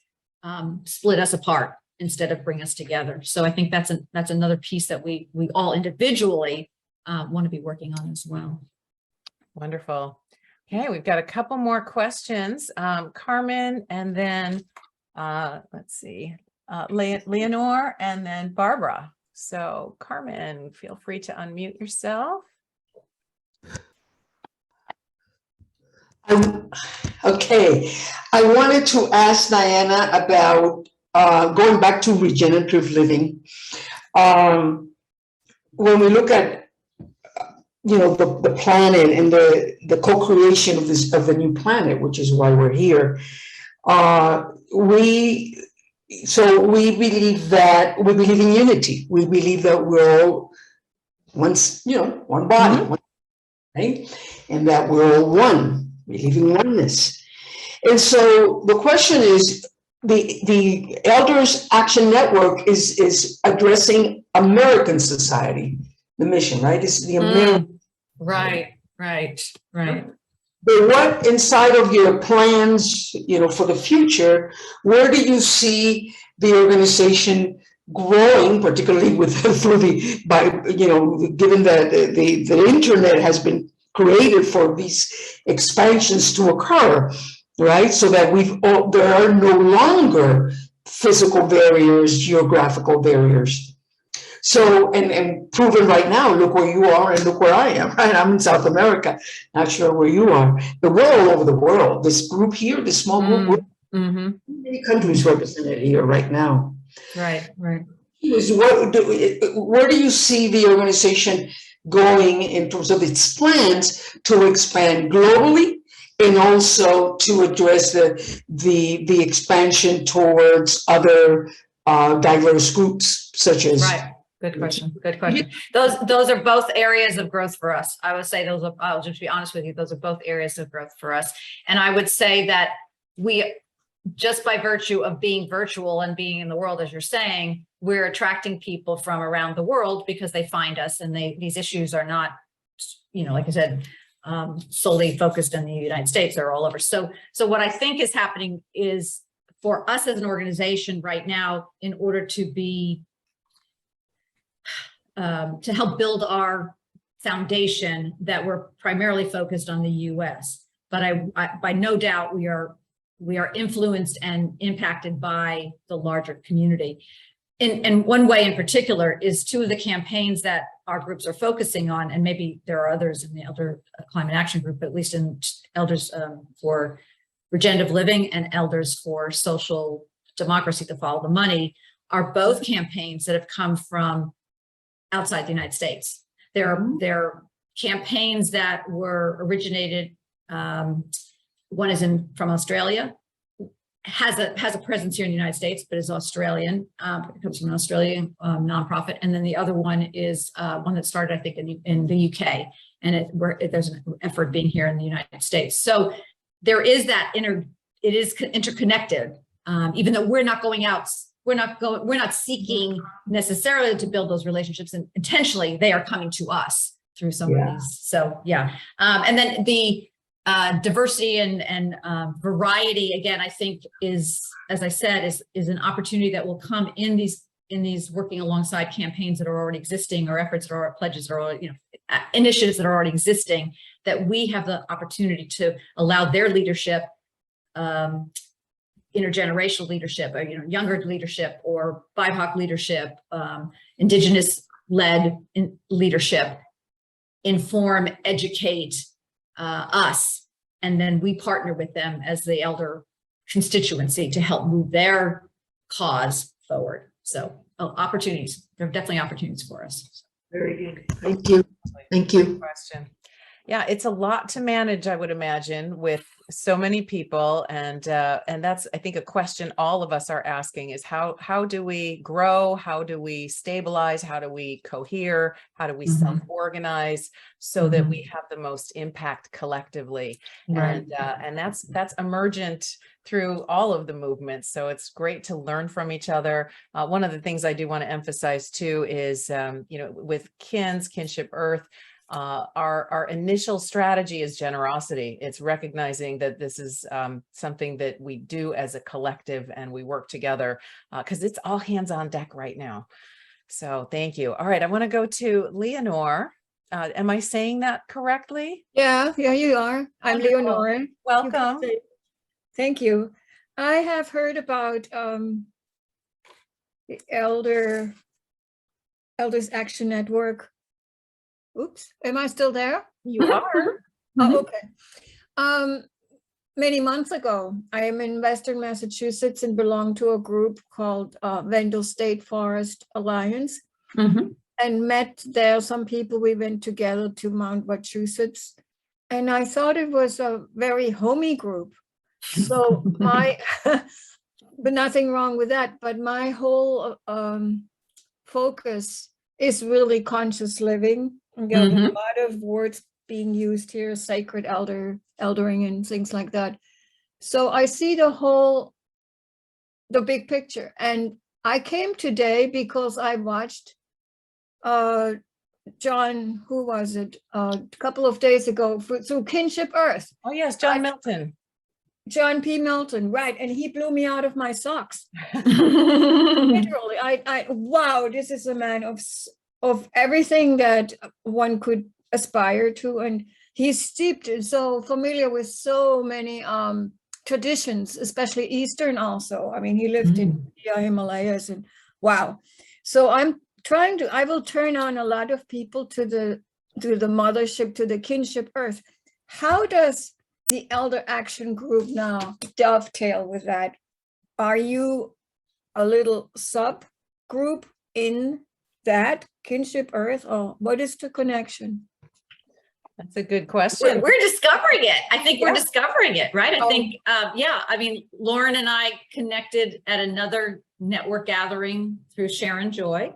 split us apart instead of bring us together. So I think that's another piece that we all individually want to be working on as well. Wonderful. Okay, we've got a couple more questions. Carmen, and then let's see, Leonore, and then Barbara. So Carmen, feel free to unmute yourself. Okay, I wanted to ask Diana about going back to regenerative living. When we look at the planet and the co-creation of the new planet, which is why we're here, we believe in unity. We believe that we're all one body, right? And that we're all one. We live in oneness. And so the question is, the Elders Action Network is addressing American society. The mission, right? It's the American. Right. But what inside of your plans, for the future, where do you see the organization growing, particularly given that the internet has been created for these expansions to occur, right? So that there are no longer physical barriers, geographical barriers. So, and proven right now, look where you are and look where I am, right? I'm in South America, not sure where you are, but we're all over the world. This group here, this small group, we're many countries represented here right now. Right, right. Where do you see the organization going in terms of its plans to expand globally and also to address the expansion towards other diverse groups such as? Right. Good question. Good question. Those are both areas of growth for us. I would say those are, I'll just be honest with you, those are both areas of growth for us. And I would say that we, just by virtue of being virtual and being in the world, as you're saying, we're attracting people from around the world because they find us, and these issues are not, you know, like I said, solely focused in the United States. They're all over. So what I think is happening is, for us as an organization right now, in order to be, to help build our foundation, that we're primarily focused on the US. But I by no doubt we are influenced and impacted by the larger community. And one way in particular is two of the campaigns that our groups are focusing on, and maybe there are others in the Elder Climate Action Group, but at least in Elders for Regenerative Living and Elders for Social Democracy to Follow the Money, are both campaigns that have come from outside the United States. They're campaigns that were originated, one is from Australia, has a presence here in the United States, but is Australian. It comes from an Australian nonprofit, and then the other one is one that started, I think, in the UK, and there's an effort being here in the United States. So there is that it is interconnected, even though we're not going out. We're not seeking necessarily to build those relationships, and intentionally they are coming to us through some of these. So yeah, and then the diversity and variety, again, I think is, as I said, is an opportunity that will come in these working alongside campaigns that are already existing, or efforts that are pledges that are already, you know, initiatives that are already existing, that we have the opportunity to allow their leadership, intergenerational leadership, or, you know, younger leadership, or BIPOC leadership, indigenous-led leadership, inform, educate us, and then we partner with them as the elder constituency to help move their cause forward. So opportunities, there are definitely opportunities for us. Very good. Thank you. Thank you. Good question. Yeah, it's a lot to manage, I would imagine, with so many people, and that's, I think, a question all of us are asking is how do we grow? How do we stabilize? How do we cohere? How do we self-organize so that we have the most impact collectively? Right. And that's emergent through all of the movements. So it's great to learn from each other. One of the things I do want to emphasize too is, you know, with Kinship Earth, our initial strategy is generosity. It's recognizing that this is something that we do as a collective, and we work together because it's all hands on deck right now. So thank you. All right, I want to go to Leonore. Am I saying that correctly? Yeah, you are. I'm Leonore. Welcome. Thank you. I have heard about the Elders Action Network. Oops, am I still there? You are. Oh, okay. Many months ago, I am in Western Massachusetts and belong to a group called Wendell State Forest Alliance, and met there some people. We went together to Mount Wachusett, and I thought it was a very homey group. So but nothing wrong with that. But my whole focus is really conscious living. There's a lot of words being used here, sacred eldering and things like that. So I see the big picture. And I came today because I watched John, who was it, a couple of days ago through Kinship Earth. Oh yes, John Milton. John P. Milton, right. And he blew me out of my socks. Literally, wow, this is a man of everything that one could aspire to. And he's steeped and so familiar with so many traditions, especially Eastern also. I mean, he lived in the Himalayas, and wow. So I'm I will turn on a lot of people to the mothership, to the Kinship Earth. How does the Elder Action Group now dovetail with that? Are you a little subgroup in that Kinship Earth, or what is the connection? That's a good question. We're discovering it. I think we're Yeah. discovering it, right? I Oh. think, yeah, I mean, Lauren and I connected at another network gathering through Sharon Joy,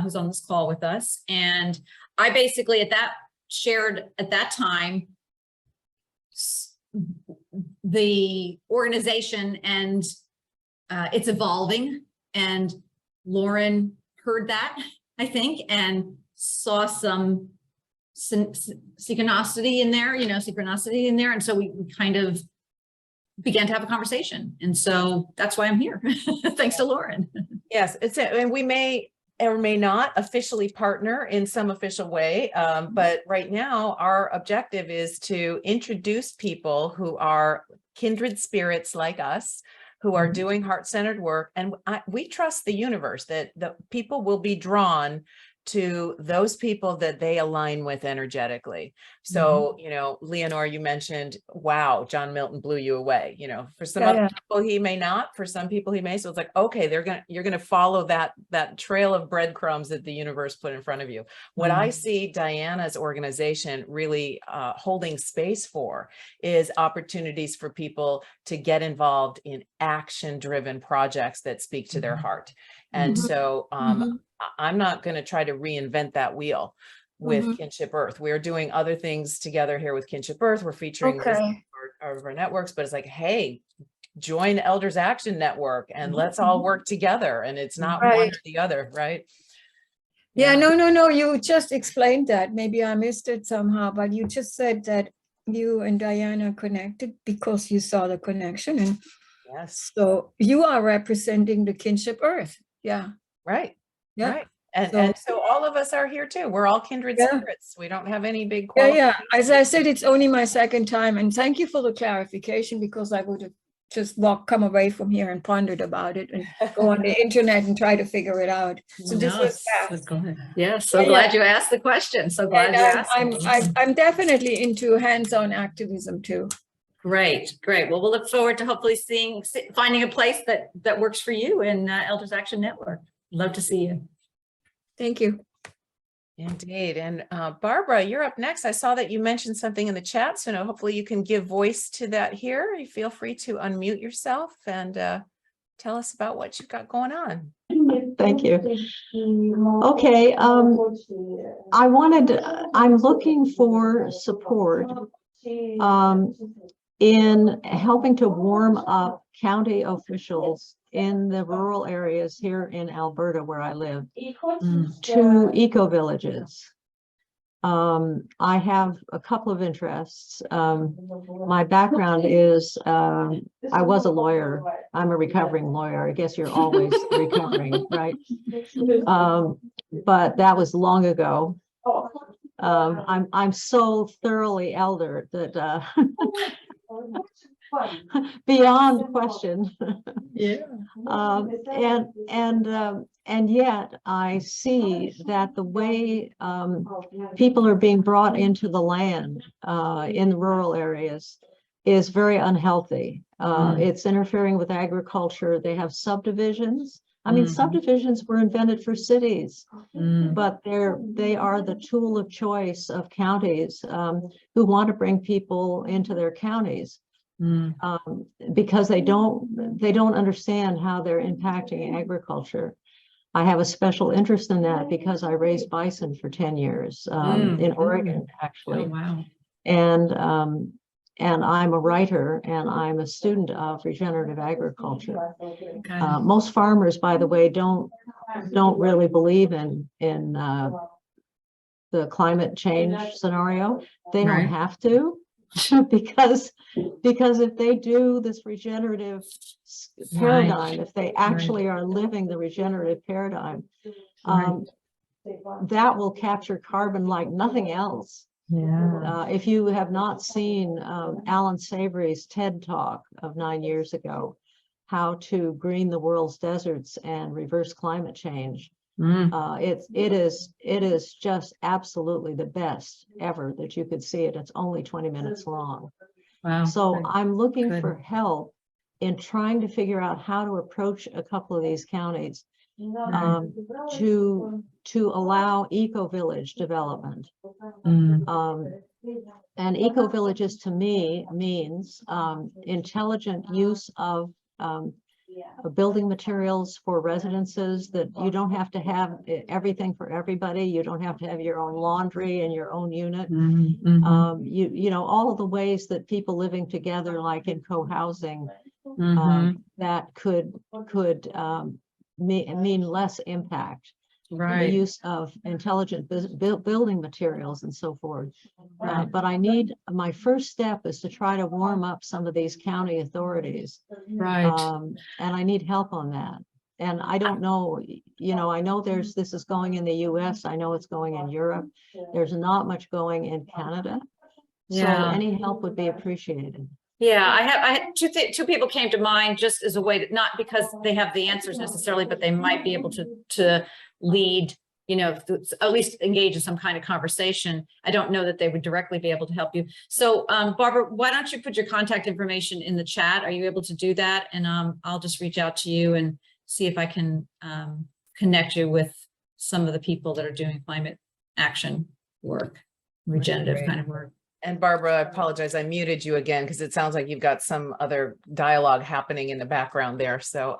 who's on this call with us. And I basically shared at that time the organization, and it's evolving. And Lauren heard that, I think, and saw some synchronicity in there, And so we kind of began to have a conversation. And so that's why I'm here. Thanks to Lauren. Yes, and we may or may not officially partner in some official way. But right now, our objective is to introduce people who are kindred spirits like us, who are doing heart-centered work. And we trust the universe that the people will be drawn to those people that they align with energetically. So, Leonore, you mentioned, wow, John Milton blew you away. For some other people, he may not. For some people, he may. So it's like, okay, you're gonna follow that trail of breadcrumbs that the universe put in front of you. What I see Diana's organization really holding space for is opportunities for people to get involved in action-driven projects that speak to their heart. And so I'm not going to try to reinvent that wheel with Kinship Earth. We're doing other things together here with Kinship Earth. We're featuring our networks, but it's like, hey, join Elders Action Network and let's all work together. And it's not one or the other, right? Yeah, no, you just explained that. Maybe I missed it somehow, but you just said that you and Diana connected because you saw the connection. And yes, so you are representing the Kinship Earth. Yeah. Right. Yeah. Right. And so all of us are here too. We're all kindred spirits. We don't have any big Yeah. As I said, it's only my second time. And thank you for the clarification, because I would have just come away from here and pondered about it and go on the internet and try to figure it out. So this was fast. So glad you asked the question. So glad you asked. I'm definitely into hands-on activism too. Great. Well, we'll look forward to hopefully finding a place that works for you in Elders Action Network. Love to see you. Thank you. Indeed. And Barbara, you're up next. I saw that you mentioned something in the chat, so hopefully you can give voice to that here. You feel free to unmute yourself and tell us about what you've got going on. Thank you. Okay. I'm looking for support in helping to warm up county officials in the rural areas here in Alberta, where I live, to eco-villages. I have a couple of interests. My background is, I was a lawyer. I'm a recovering lawyer. I guess you're always recovering, right? But that was long ago. I'm so thoroughly elder that beyond question. And yet I see that the way people are being brought into the land in the rural areas is very unhealthy. It's interfering with agriculture. They have subdivisions. I mean, subdivisions were invented for cities, but they are the tool of choice of counties who want to bring people into their counties. Because they don't understand how they're impacting agriculture. I have a special interest in that because I raised bison for 10 years in Oregon, actually. Oh, wow. And I'm a writer and I'm a student of regenerative agriculture. Most farmers, by the way, don't really believe in the climate change scenario. They don't have to. because if they do this regenerative paradigm, if they actually are living the regenerative paradigm, that will capture carbon like nothing else. If you have not seen Alan Savory's TED Talk of 9 years ago, how to green the world's deserts and reverse climate change, It is just absolutely the best ever that you could see it. It's only 20 minutes long. Wow. So I'm looking Good. for help in trying to figure out how to approach a couple of these counties to allow eco-village development. And eco-villages to me means intelligent use of building materials for residences, that you don't have to have everything for everybody. You don't have to have your own laundry and your own unit. You know, all of the ways that people living together, like in co-housing, that could mean less impact. The use of intelligent building materials and so forth. But my first step is to try to warm up some of these county authorities. And I need help on that. And I don't know, you know, I know this is going in the US. I know it's going in Europe. There's not much going in Canada. So any help would be appreciated. Yeah, I had two people came to mind just as a way to, not because they have the answers necessarily, but they might be able to lead, you know, at least engage in some kind of conversation. I don't know that they would directly be able to help you. So Barbara, why don't you put your contact information in the chat? Are you able to do that? And I'll just reach out to you and see if I can connect you with some of the people that are doing climate action work, regenerative kind of work. And Barbara, I apologize, I muted you again because it sounds like you've got some other dialogue happening in the background there. So,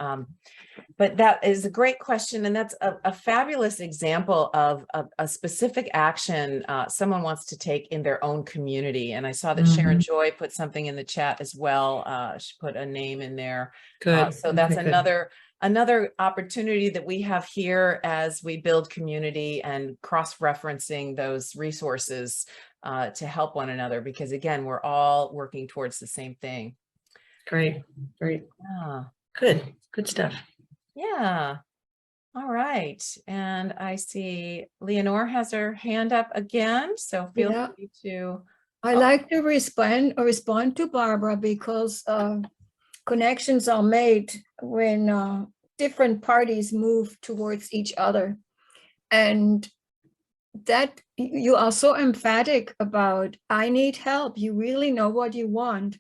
but that is a great question. And that's a fabulous example of a specific action someone wants to take in their own community. And I saw that Sharon Joy put something in the chat as well. She put a name in there. Good. So that's another opportunity that we have here as we build community and cross-referencing those resources to help one another, because again, we're all working towards the same thing. Great. Yeah. Good stuff. Yeah. All right. And I see Leonore has her hand up again, so feel free to. I like to respond to Barbara, because connections are made when different parties move towards each other. And that you are so emphatic about, I need help. You really know what you want,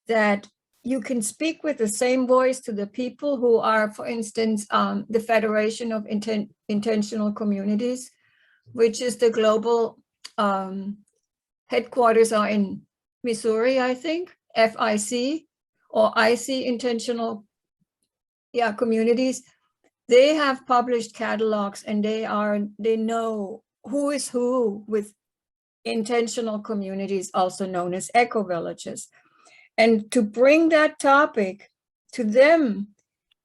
that you can speak with the same voice to the people who are, for instance, the Federation of Intentional Communities, which is the global headquarters are in Missouri, I think, FIC or IC Intentional Communities. They have published catalogs, and they know who is who with intentional communities, also known as eco-villages. And to bring that topic to them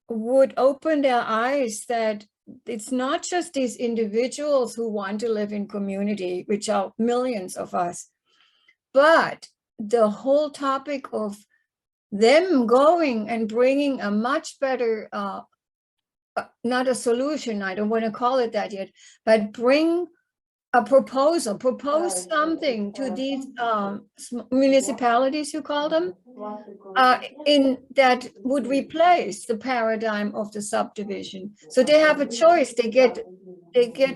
would open their eyes that it's not just these individuals who want to live in community, which are millions of us, but the whole topic of them going and bringing a much better, not a solution, I don't want to call it that yet, but bring a proposal, propose something to these municipalities, you call them, in that would replace the paradigm of the subdivision. So they have a choice. They get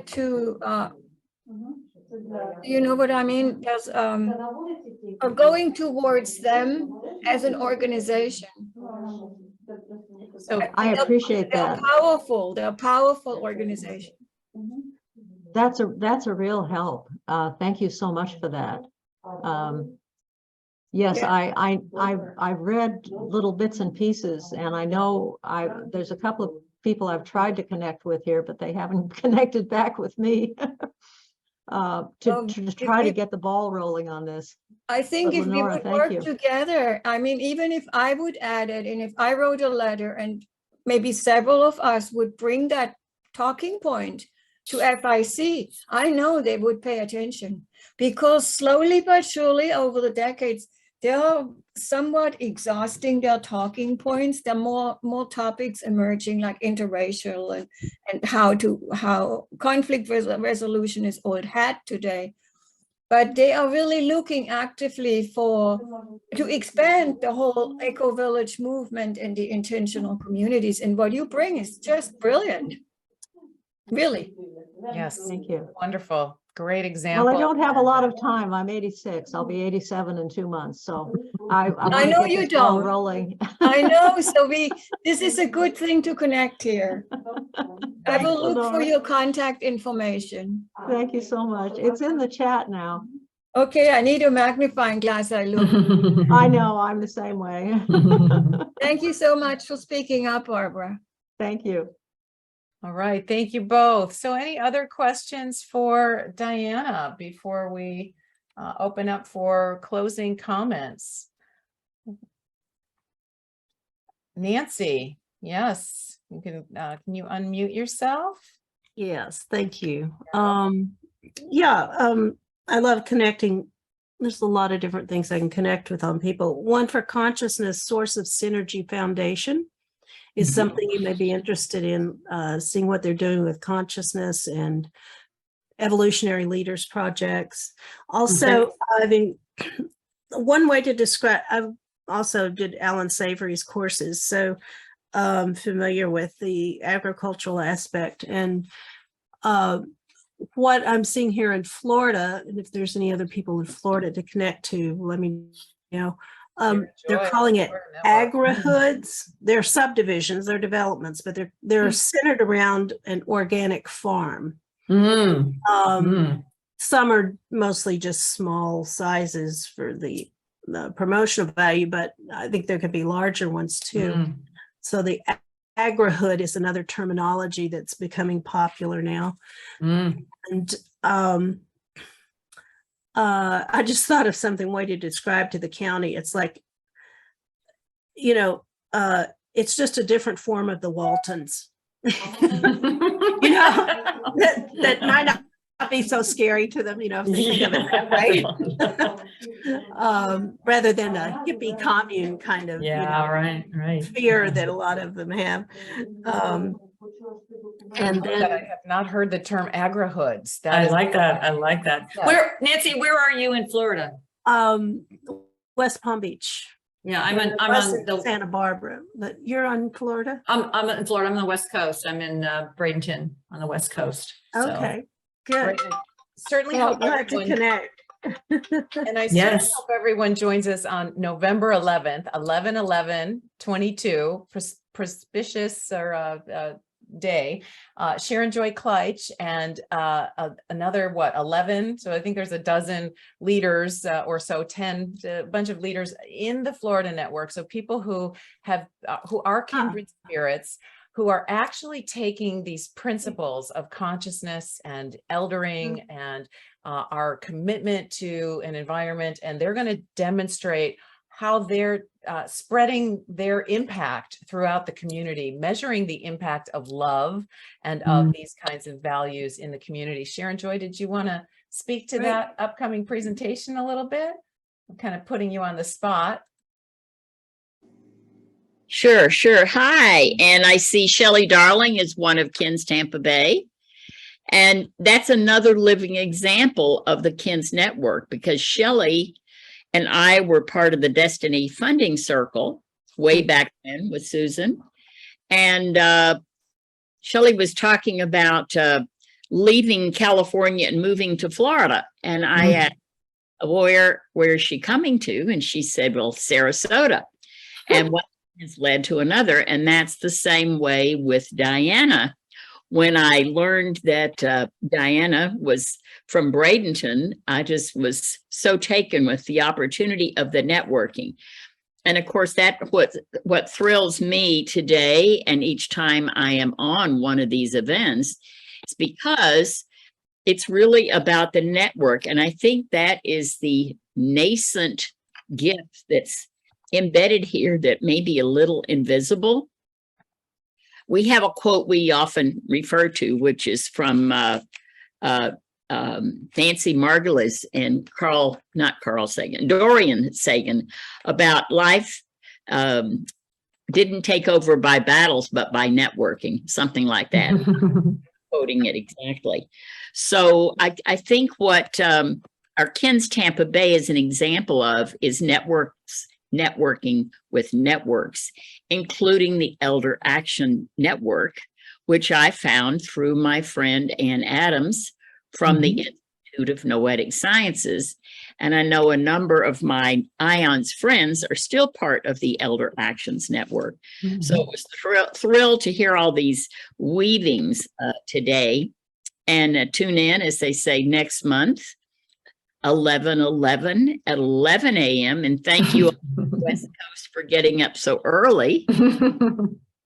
to, you know what I mean? There's are going towards them as an organization. So I appreciate that. They're a powerful organization. That's a real help. Thank you so much for that. Yes, I've read little bits and pieces, and I know there's a couple of people I've tried to connect with here, but they haven't connected back with me to try to get the ball rolling on this. I think if we would work together, I mean, even if I would add it, and if I wrote a letter and maybe several of us would bring that talking point to FIC, I know they would pay attention, because slowly but surely over the decades, they're somewhat exhausting their talking points. There are more topics emerging, like interracial and how conflict resolution is old hat today. But they are really looking actively to expand the whole eco-village movement and the intentional communities. And what you bring is just brilliant. Really. Yes, Thank you. wonderful. Great example. Well, I don't have a lot of time. I'm 86. I'll be 87 in 2 months. So I wanna know get you this ball don't. rolling. I know, so this is a good thing to connect here. I will look for Lenore. your contact information. Thank you so much. It's in the chat now. Okay, I need a magnifying glass, I look. I know, I'm the same way. Thank you so much for speaking up, Barbara. Thank you. All right, thank you both. So any other questions for Diana before we open up for closing comments? Nancy, yes, you can you unmute yourself? Yes, thank you. I love connecting. There's a lot of different things I can connect with on people. One for Consciousness Source of Synergy Foundation is something you may be interested in, seeing what they're doing with consciousness and evolutionary leaders projects. Also, I mean, one way to describe, I also did Alan Savory's courses, so familiar with the agricultural aspect. And what I'm seeing here in Florida, and if there's any other people in Florida to connect to, let me know. They're calling it agri-hoods. They're subdivisions, they're developments, but they're centered around an organic farm. Some are mostly just small sizes for the promotional value, but I think there could be larger ones too. So the agri-hood is another terminology that's becoming popular now. And I just thought of something way to describe to the county. It's like, you know, it's just a different form of the Waltons. You know, that might not be so scary to them, you know, if they think of it that way. Rather than a hippie commune kind of right. fear that a lot of them have. And then I have not heard the term agri-hoods. I like that. I like that. Yeah. Where, Nancy, where are you in Florida? West Palm Beach. Yeah, I'm West on the Santa Barbara, but you're on Florida. I'm in Florida. I'm on the West Coast. I'm in Bradenton on the West Coast. So. Okay, good. Great. Certainly Well, hope glad to everyone, connect. and I certainly Yes. hope everyone joins us on November 11th, 11/11/22, Prospicious or day. Sharon Joy Kleitch and another 11. So I think there's a dozen leaders or so, 10, a bunch of leaders in the Florida network. So people who have who are kindred spirits, who are actually taking these principles of consciousness and eldering and our commitment to an environment, and they're going to demonstrate how they're spreading their impact throughout the community, measuring the impact of love and of these kinds of values in the community. Sharon Joy, did you want to speak to that upcoming presentation a little bit? I'm kind of putting you on the spot. Sure. Hi. And I see Shelley Darling is one of KINS Tampa Bay. And that's another living example of the KINS network, because Shelley and I were part of the Destiny Funding Circle way back then with Susan. And Shelley was talking about leaving California and moving to Florida. And I asked, where is she coming to? And she said, well, Sarasota. And what has led to another. And that's the same way with Diana. When I learned that Diana was from Bradenton, I just was so taken with the opportunity of the networking. And of course, that's what thrills me today. And each time I am on one of these events, it's because it's really about the network. And I think that is the nascent gift that's embedded here that may be a little invisible. We have a quote we often refer to, which is from Nancy Margulis and Dorian Sagan, about life didn't take over by battles, but by networking, something like that. Quoting it exactly. So I think what our KINS Tampa Bay is an example of is networking with networks, including the Elder Action Network, which I found through my friend Ann Adams from the Institute of Noetic Sciences. And I know a number of my IONS friends are still part of the Elder Actions Network. So it was thrilled to hear all these weavings today. And tune in, as they say, next month, 11/11 at 11 a.m. And thank you, West Coast, for getting up so early.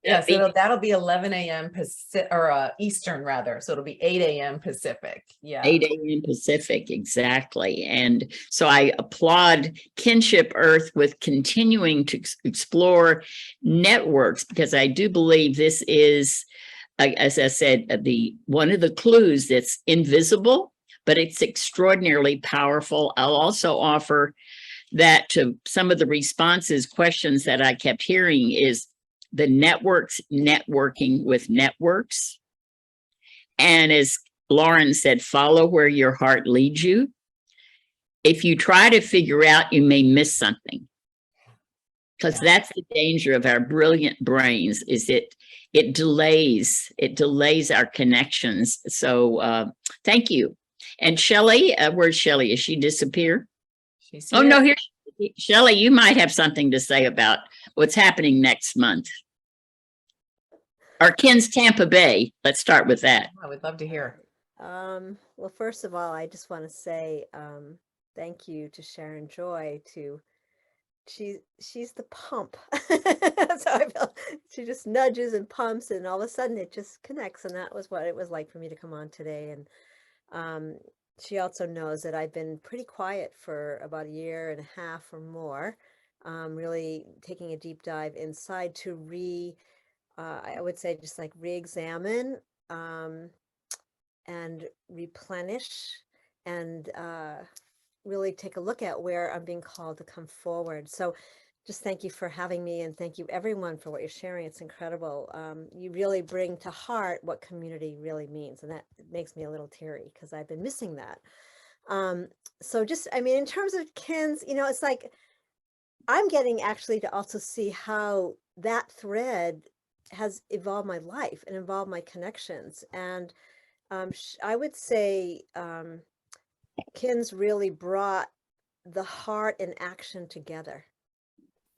Yeah, so that'll be 11 a.m. Pacific, or Eastern rather. So it'll be 8 a.m. Pacific. Yeah. 8 a.m. Pacific, exactly. And so I applaud Kinship Earth with continuing to explore networks, because I do believe this is, as I said, one of the clues that's invisible, but it's extraordinarily powerful. I'll also offer that to some of the responses, questions that I kept hearing is the networks networking with networks. And as Lauren said, follow where your heart leads you. If you try to figure out, you may miss something. Because that's the danger of our brilliant brains, is it delays our connections. So thank you. And Shelley, where's Shelley? Is she disappear? She's here. Oh no, here, Shelley, you might have something to say about what's happening next month. Our Kins Tampa Bay. Let's start with that. I would love to hear. Well, first of all, I just want to say thank you to Sharon Joy. She's the pump. So I feel she just nudges and pumps, and all of a sudden it just connects. And that was what it was like for me to come on today. And she also knows that I've been pretty quiet for about 1.5 years or more, really taking a deep dive inside to I would say just like re-examine and replenish and really take a look at where I'm being called to come forward. So just thank you for having me, and thank you everyone for what you're sharing. It's incredible. You really bring to heart what community really means, and that makes me a little teary because I've been missing that. So just, I mean, in terms of Kins, it's like I'm getting actually to also see how that thread has evolved my life and involved my connections. And I would say Kins really brought the heart and action together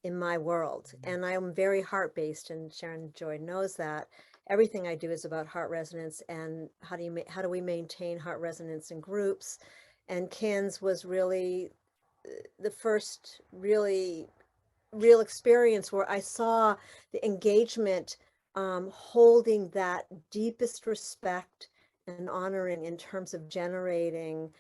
in my world. And I am very heart-based, and Sharon Joy knows that. Everything I do is about heart resonance and how do we maintain heart resonance in groups. And Kins was really the first real experience where I saw the engagement holding that deepest respect and honoring in terms of generating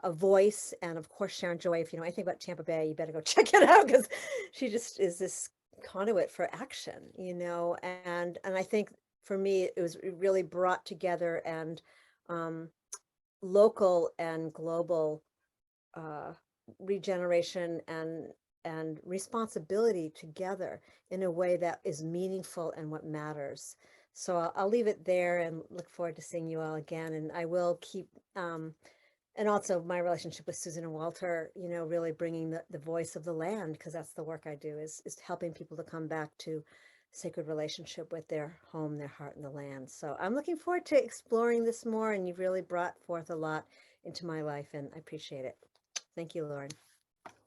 a voice. And of course, Sharon Joy, if you know anything about Tampa Bay, you better go check it out, because she just is this conduit for action, and I think for me, it really brought together and local and global regeneration and responsibility together in a way that is meaningful and what matters. So I'll leave it there and look forward to seeing you all again. And I will keep, and also my relationship with Susan and Walter, really bringing the voice of the land, because that's the work I do, is helping people to come back to sacred relationship with their home, their heart, and the land. So I'm looking forward to exploring this more, and you've really brought forth a lot into my life, and I appreciate it. Thank you, Lauren.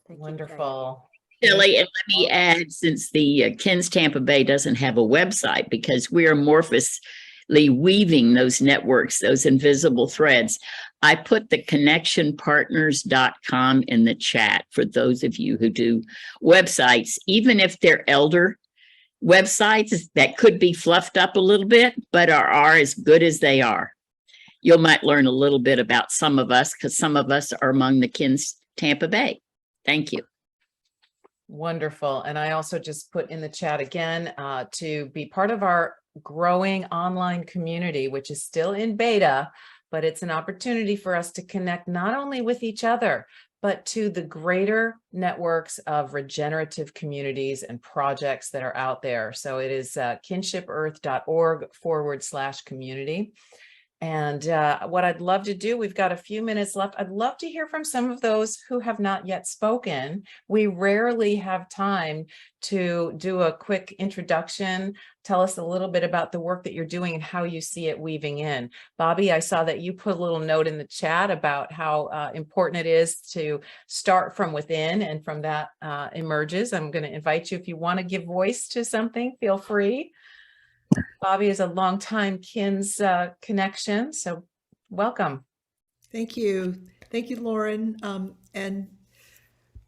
Thank Wonderful. Shelley, and let me add, since the Kins Tampa Bay doesn't have a website, because we are amorphously weaving those networks, those invisible threads, I put the connectionpartners.com in the chat for those of you who do websites, even if they're elder websites that could be fluffed up a little bit, but are as good as they are. You might learn a little bit about some of us, because some of us are among the Kins Tampa Bay. Thank you. Wonderful. And I also just put in the chat again to be part of our growing online community, which is still in beta, but it's an opportunity for us to connect not only with each other, but to the greater networks of regenerative communities and projects that are out there. So it is kinshipearth.org/community. And what I'd love to do, we've got a few minutes left. I'd love to hear from some of those who have not yet spoken. We rarely have time to do a quick introduction. Tell us a little bit about the work that you're doing and how you see it weaving in. Bobby, I saw that you put a little note in the chat about how important it is to start from within, and from that emerges. I'm going to invite you, if you want to give voice to something, feel free. Bobby is a longtime KINS connection, so welcome. Thank you. Thank you, Lauren. And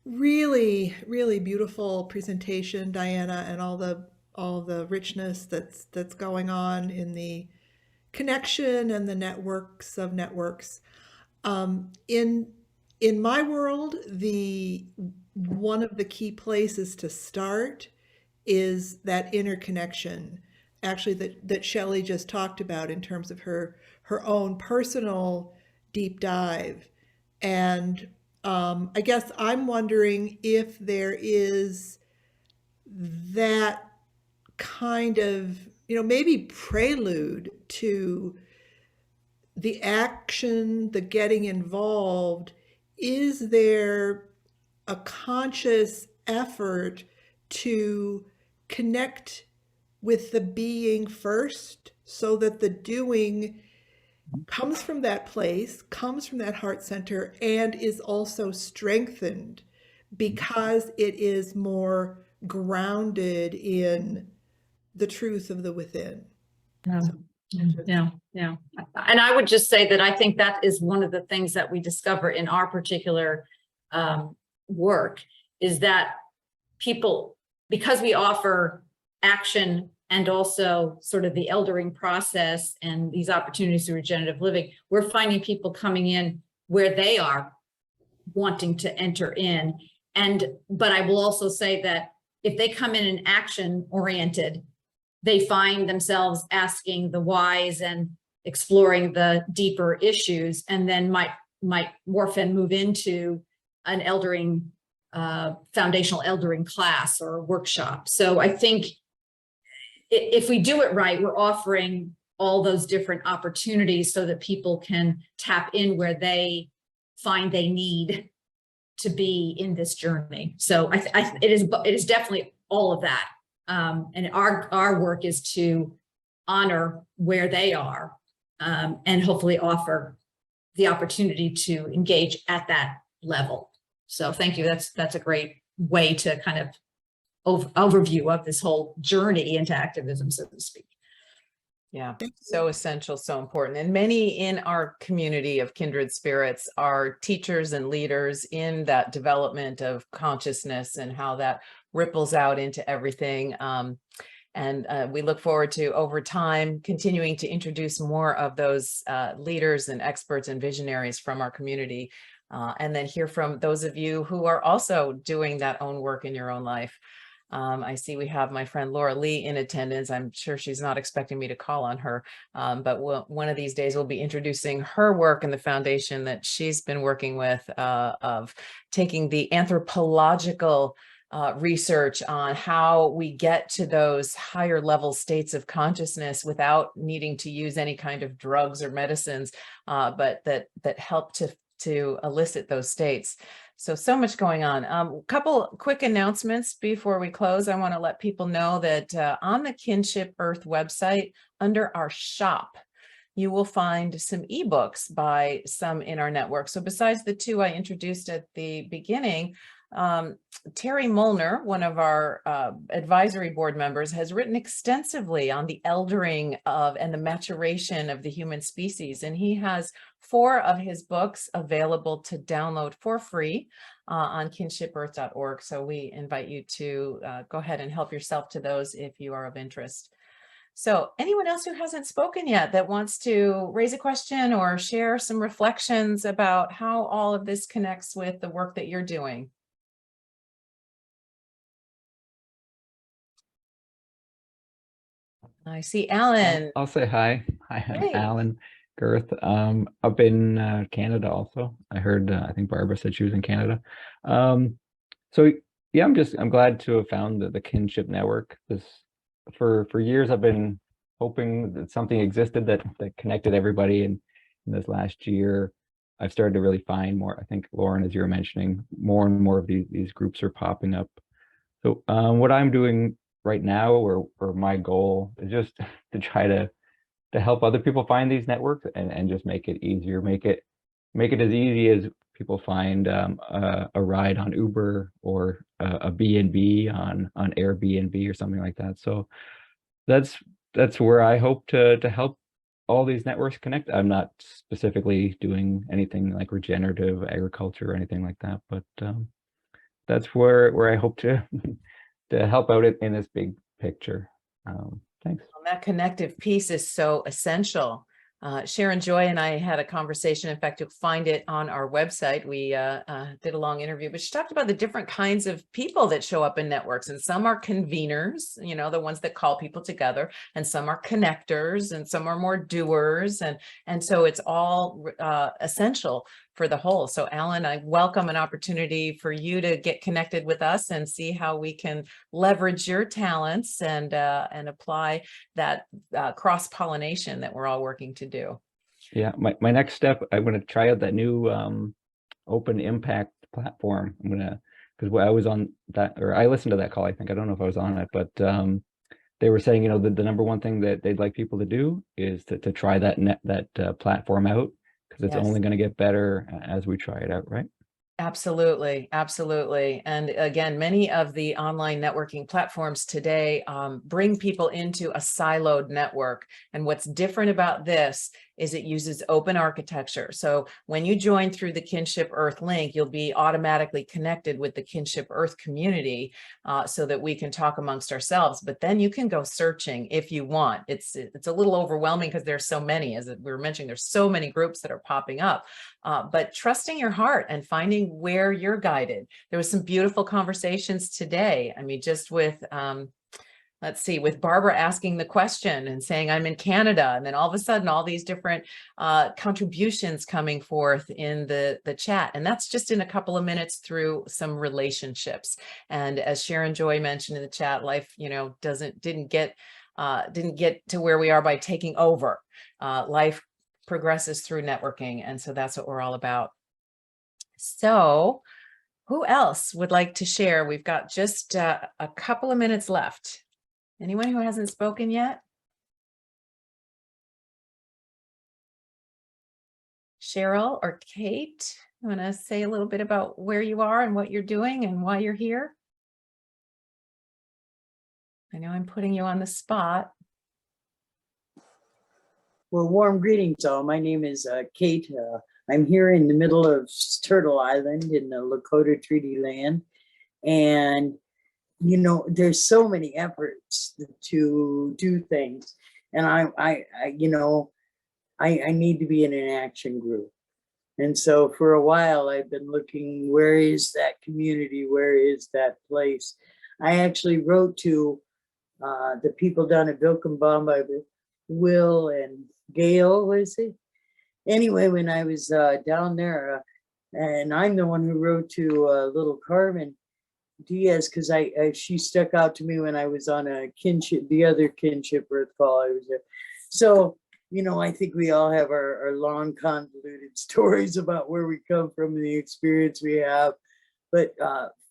really, really beautiful presentation, Diana, and all the richness that's going on in the connection and the networks of networks. In my world, one of the key places to start is that interconnection, actually, that Shelley just talked about in terms of her own personal deep dive. And I guess I'm wondering if there is that kind of, maybe prelude to the action, the getting involved. Is there a conscious effort to connect with the being first, so that the doing comes from that place, comes from that heart center, and is also strengthened because it is more grounded in the truth of the within? Yeah. And I would just say that I think that is one of the things that we discover in our particular work, is that people, because we offer action and also sort of the eldering process and these opportunities to regenerative living, we're finding people coming in where they are wanting to enter in. But I will also say that if they come in an action oriented, they find themselves asking the whys and exploring the deeper issues, and then might morph and move into an eldering, foundational eldering class or workshop. So I think if we do it right, we're offering all those different opportunities so that people can tap in where they find they need to be in this journey. So it is definitely all of that. And our work is to honor where they are, and hopefully offer the opportunity to engage at that level. So thank you. That's a great way to kind of overview of this whole journey into activism, so to speak. Yeah, so essential, so important. And many in our community of kindred spirits are teachers and leaders in that development of consciousness and how that ripples out into everything. And we look forward to, over time, continuing to introduce more of those leaders and experts and visionaries from our community, and then hear from those of you who are also doing that own work in your own life. I see we have my friend Laura Lee in attendance. I'm sure she's not expecting me to call on her, but one of these days we'll be introducing her work and the foundation that she's been working with, of taking the anthropological research on how we get to those higher level states of consciousness without needing to use any kind of drugs or medicines, but that help to elicit those states. So much going on. Couple quick announcements before we close. I want to let people know that on the Kinship Earth website, under our shop, you will find some ebooks by some in our network. So besides the two I introduced at the beginning, Terry Molnar, one of our advisory board members, has written extensively on the eldering of and the maturation of the human species. And he has 4 of his books available to download for free on kinshipearth.org. So we invite you to go ahead and help yourself to those if you are of interest. So anyone else who hasn't spoken yet that wants to raise a question or share some reflections about how all of this connects with the work that you're doing? I see Alan. I'll say hi. Hi, I'm Hey. Alan Girth. Up in Canada also. I heard, I think Barbara said she was in Canada. So yeah, I'm glad to have found the Kinship Network. For years I've been hoping that something existed that connected everybody. And in this last year, I've started to really find more. I think, Lauren, as you were mentioning, more and more of these groups are popping up. So what I'm doing right now, or my goal, is just to try to help other people find these networks and just make it easier, make it as easy as people find a ride on Uber or a B&B on Airbnb or something like that. So that's where I hope to help all these networks connect. I'm not specifically doing anything like regenerative agriculture or anything like that, but that's where I hope to help out in this big picture. Thanks. Well, that connective piece is so essential. Sharon Joy and I had a conversation. In fact, you'll find it on our website. We did a long interview, but she talked about the different kinds of people that show up in networks. And some are conveners, you know, the ones that call people together, and some are connectors, and some are more doers. And so it's all essential for the whole. So Alan, I welcome an opportunity for you to get connected with us and see how we can leverage your talents and apply that cross-pollination that we're all working to do. Yeah, my next step, I'm going to try out that new open impact platform. I'm going to, because I was on that, or I listened to that call, I think. I don't know if I was on it, but they were saying, you know, the number one thing that they'd like people to do is to try that platform out, because it's only going to get better as we try it out, right? Absolutely. Absolutely. And again, many of the online networking platforms today bring people into a siloed network. And what's different about this is it uses open architecture. So when you join through the Kinship Earth link, you'll be automatically connected with the Kinship Earth community so that we can talk amongst ourselves. But then you can go searching if you want. It's a little overwhelming because there's so many, as we were mentioning, there's so many groups that are popping up. But trusting your heart and finding where you're guided. There was some beautiful conversations today. I mean, just with, let's see, with Barbara asking the question and saying, I'm in Canada. And then all of a sudden, all these different contributions coming forth in the chat. And that's just in a couple of minutes through some relationships. And as Sharon Joy mentioned in the chat, life, you know, didn't get to where we are by taking over. Life progresses through networking. And so that's what we're all about. So who else would like to share? We've got just a couple of minutes left. Anyone who hasn't spoken yet? Cheryl or Kate, you want to say a little bit about where you are and what you're doing and why you're here? I know I'm putting you on the spot. Well, warm greetings all. My name is Kate. I'm here in the middle of Turtle Island in the Lakota Treaty Land. And, you know, there's so many efforts to do things. And I need to be in an action group. And so for a while, I've been looking, where is that community? Where is that place? I actually wrote to the people down at Vilcabamba, Will and Gail, was it? Anyway, when I was down there, and I'm the one who wrote to little Carmen Diaz, because she stuck out to me when I was on a Kinship, the other Kinship Earth call I was there. So, you know, I think we all have our long convoluted stories about where we come from and the experience we have, but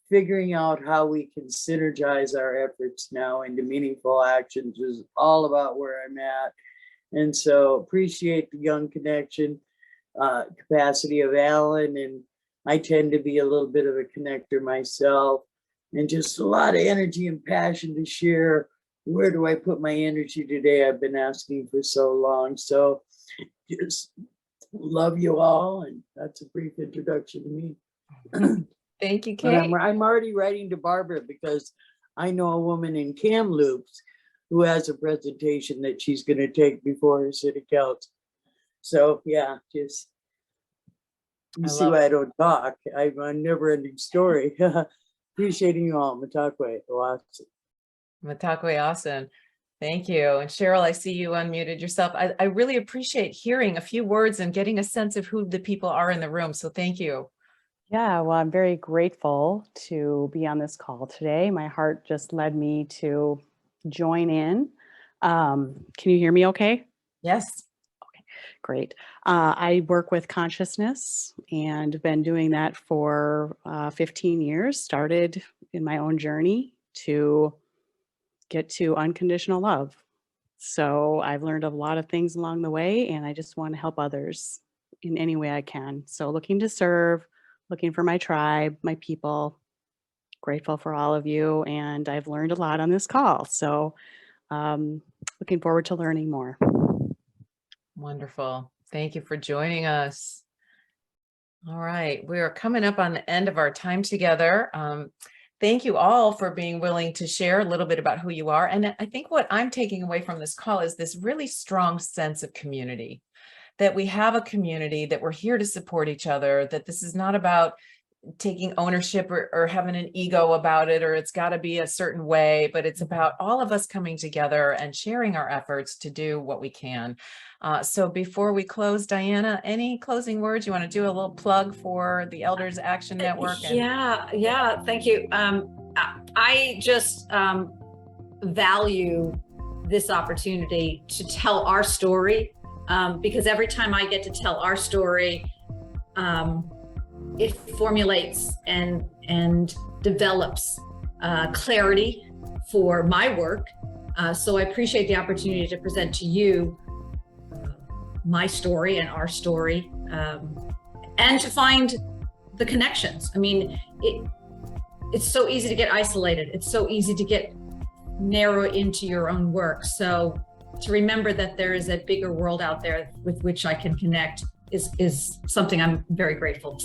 figuring out how we can synergize our efforts now into meaningful actions is all about where I'm at. And so appreciate the young connection capacity of Alan. And I tend to be a little bit of a connector myself, and just a lot of energy and passion to share. Where do I put my energy today? I've been asking for so long. So just love you all. And that's a brief introduction to me. Thank you, Kate. But I'm already writing to Barbara because I know a woman in Kamloops who has a presentation that she's going to take before her city council. So yeah, just you see why I don't talk. I'm a never-ending story. Appreciating you all, Matakwe. Matakwe, awesome. Thank you. And Cheryl, I see you unmuted yourself. I really appreciate hearing a few words and getting a sense of who the people are in the room. So thank you. Yeah, well, I'm very grateful to be on this call today. My heart just led me to join in. Can you hear me okay? Yes. Great. I work with consciousness and been doing that for 15 years. Started in my own journey to get to unconditional love. So I've learned a lot of things along the way, and I just want to help others in any way I can. So looking to serve, looking for my tribe, my people. Grateful for all of you, and I've learned a lot on this call. So looking forward to learning more. Wonderful. Thank you for joining us. All right, we are coming up on the end of our time together. Thank you all for being willing to share a little bit about who you are. And I think what I'm taking away from this call is this really strong sense of community, that we have a community, that we're here to support each other, that this is not about taking ownership or having an ego about it, or it's got to be a certain way, but it's about all of us coming together and sharing our efforts to do what we can. So before we close, Diana, any closing words? You want to do a little plug for the Elders Action Network? Yeah, thank you. I just value this opportunity to tell our story, because every time I get to tell our story, it formulates and develops clarity for my work. So I appreciate the opportunity to present to you my story and our story, and to find the connections. I mean, it's so easy to get isolated. It's so easy to get narrow into your own work. So to remember that there is a bigger world out there with which I can connect is something I'm very grateful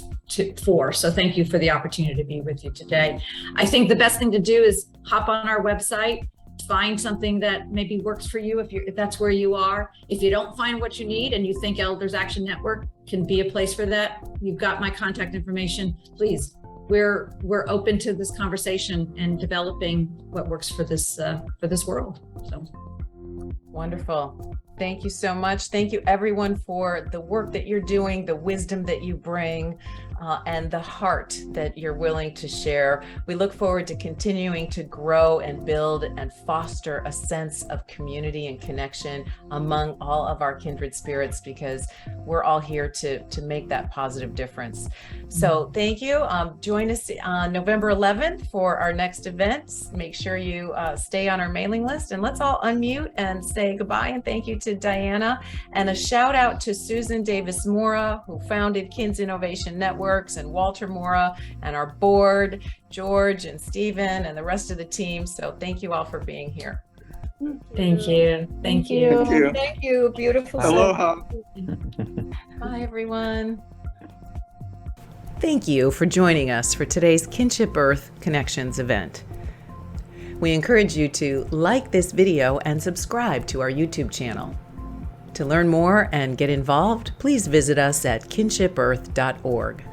for. So thank you for the opportunity to be with you today. I think the best thing to do is hop on our website, find something that maybe works for you if that's where you are. If you don't find what you need and you think Elders Action Network can be a place for that, you've got my contact information. Please, we're open to this conversation and developing what works for this world. So wonderful. Thank you so much. Thank you everyone for the work that you're doing, the wisdom that you bring, and the heart that you're willing to share. We look forward to continuing to grow and build and foster a sense of community and connection among all of our kindred spirits, because we're all here to make that positive difference. So thank you. Join us on November 11th for our next event. Make sure you stay on our mailing list, and let's all unmute and say goodbye and thank you to Diana, and a shout out to Susan Davis Mora, who founded Kins Innovation Networks, and Walter Mora, and our board, George and Stephen, and the rest of the team. So thank you all for being here. thank you. Thank you. Thank you. Thank you. Beautiful. Aloha. Bye, everyone. Thank you for joining us for today's Kinship Earth Connections event. We encourage you to like this video and subscribe to our YouTube channel. To learn more and get involved, please visit us at kinshipearth.org.